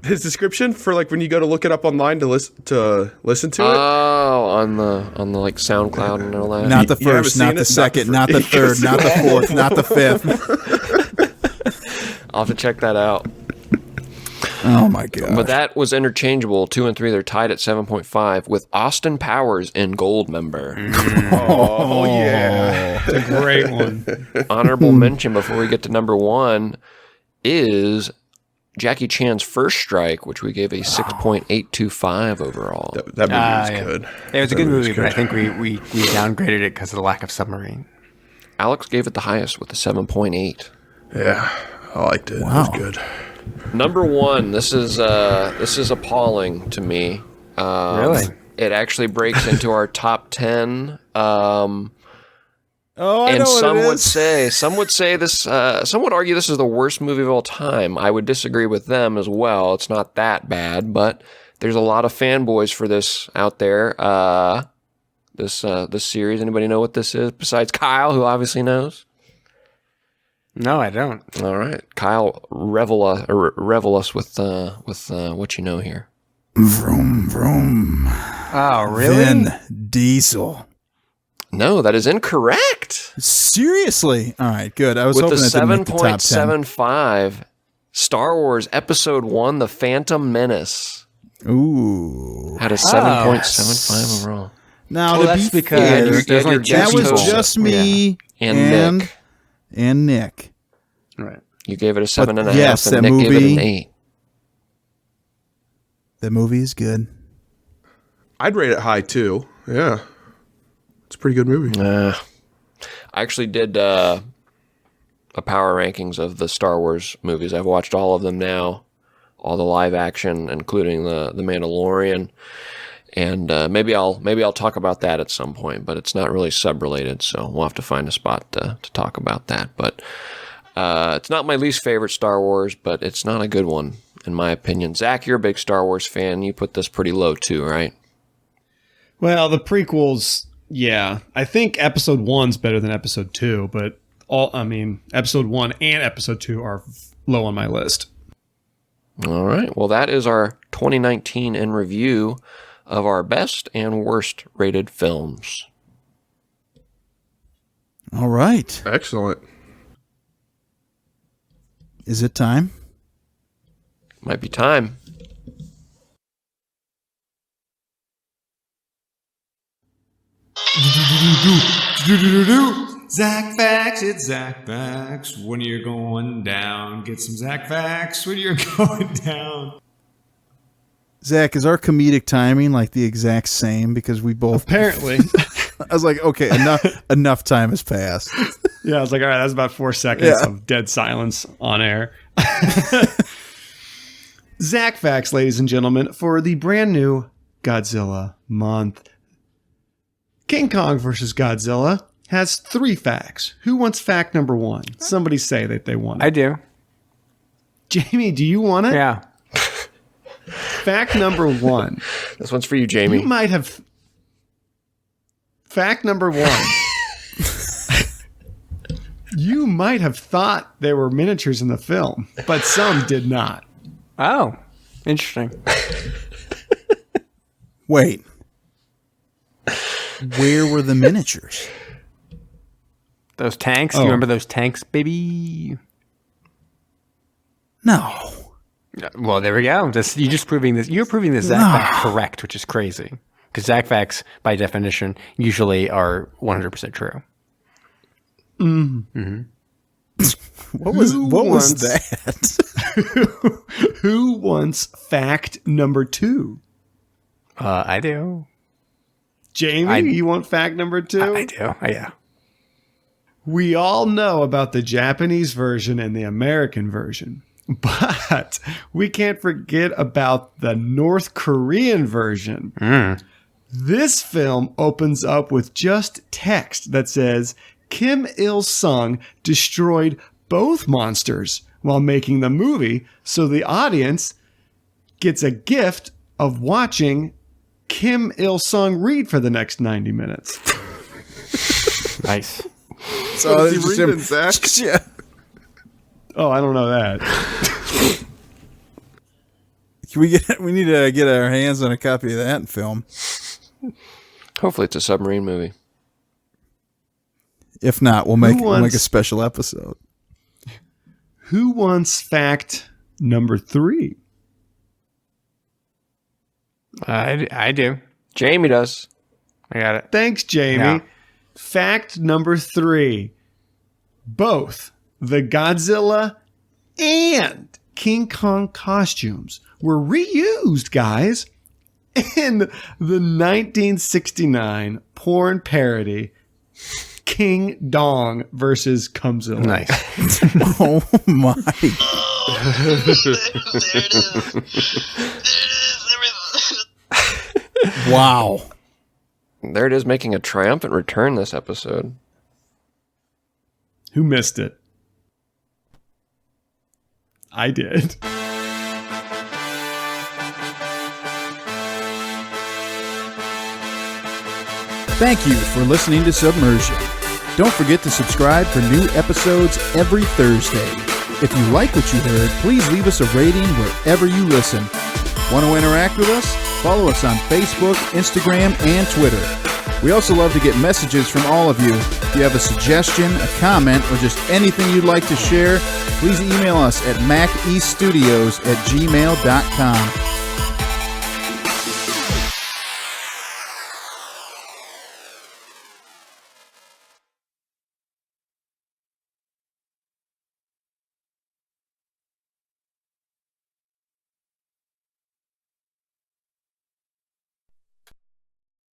His description for like when you go to look it up online to listen to it. Oh, on the like SoundCloud and all that. Not the You haven't first, seen not the it? second, not the third, not the fourth, not the fifth. I'll have to check that out. Oh my god! But that was interchangeable. 2 and 3, they're tied at 7.5 with Austin Powers in Goldmember. Oh yeah. It's a great one. Honorable mention before we get to number 1 is Jackie Chan's First Strike, which we gave a 6.825 overall. That movie was good. It was a That good was movie, but I think we downgraded it because of the lack of submarine. Alex gave it the highest with a 7.8. Yeah, I liked it. Wow. It was good. Number 1, this is appalling to me. Really? It actually breaks into our top 10. I And know what some it would is. say this. Some would argue this is the worst movie of all time. I would disagree with them as well. It's not that bad, but there's a lot of fanboys for this out there. This series. Anybody know what this is besides Kyle, who obviously knows? No, I don't. All right, Kyle, revel us with what you know here. Vroom vroom. Oh, really? Vin Diesel. No, that is incorrect. Seriously? All right, good. I was With hoping the it didn't make the top 10. 7.75, Star Wars Episode 1: The Phantom Menace Ooh. had a 7.75 overall. Now, Well, to that's be because fair, you there's had only your two that was Toho. just me And Nick. and Nick. Right. You gave it a 7.5, yes, and that Nick gave it movie- an 8. The movie is good. I'd rate it high too. Yeah, it's a pretty good movie. I actually did a power rankings of the Star Wars movies. I've watched all of them now, all the live action, including the Mandalorian. And maybe I'll talk about that at some point, but it's not really sub-related, so we'll have to find a spot to talk about that. But it's not my least favorite Star Wars, but it's not a good one in my opinion. Zach, you're a big Star Wars fan. You put this pretty low too, right? Well, the prequels, yeah. I think episode 1's better than episode 2, but episode 1 and episode 2 are low on my list. All right. Well, that is our 2019 in review of our best and worst rated films. All right. Excellent. Is it time? Might be time. Zach Facts, it's Zach Facts. When you're going down, get some Zach Facts when you're going down. Zach, is our comedic timing like the exact same? Because we both Apparently. I was like, okay, enough time has passed. Yeah, I was like, all right, that's about 4 seconds of dead silence on air. Zach Facts, ladies and gentlemen, for the brand new Godzilla month. King Kong versus Godzilla has 3 facts. Who wants fact number 1? Somebody say that they want it. I do. Jamie, do you want it? Yeah. Fact number 1. This one's for you, Jamie. You might have... Fact number 1. You might have thought there were miniatures in the film, but some did not. Oh, interesting. Wait. Where were the miniatures? Those tanks. Do you remember those tanks, baby? No. Well, there we go. You're just proving this. You're proving this Zach fact correct, which is crazy. Because Zach facts, by definition, usually are 100% true. Mm-hmm. What was that? Who wants fact number 2? I do. Jamie, you want fact number 2? I do. Yeah. We all know about the Japanese version and the American version, but we can't forget about the North Korean version. This film opens up with just text that says, Kim Il-sung destroyed both monsters while making the movie, so the audience gets a gift of watching Kim Il-sung read for the next 90 minutes. Nice. So is he reading, Zach? Yeah. Oh, I don't know that. We need to get our hands on a copy of that film. Hopefully it's a submarine movie. If not, we'll make a special episode. Who wants fact number 3? I do. Jamie does. I got it. Thanks, Jamie. Yeah. Fact number 3. Both the Godzilla and King Kong costumes were reused, guys, in the 1969 porn parody King Dong versus Godzilla. Nice. Oh my. Wow. There it is, making a triumphant return this episode. Who missed it? I did. Thank you for listening to Submersion. Don't forget to subscribe for new episodes every Thursday. If you like what you heard, please leave us a rating wherever you listen. Want to interact with us? Follow us on Facebook, Instagram, and Twitter. We also love to get messages from all of you. If you have a suggestion, a comment, or just anything you'd like to share, please email us at macestudios@gmail.com.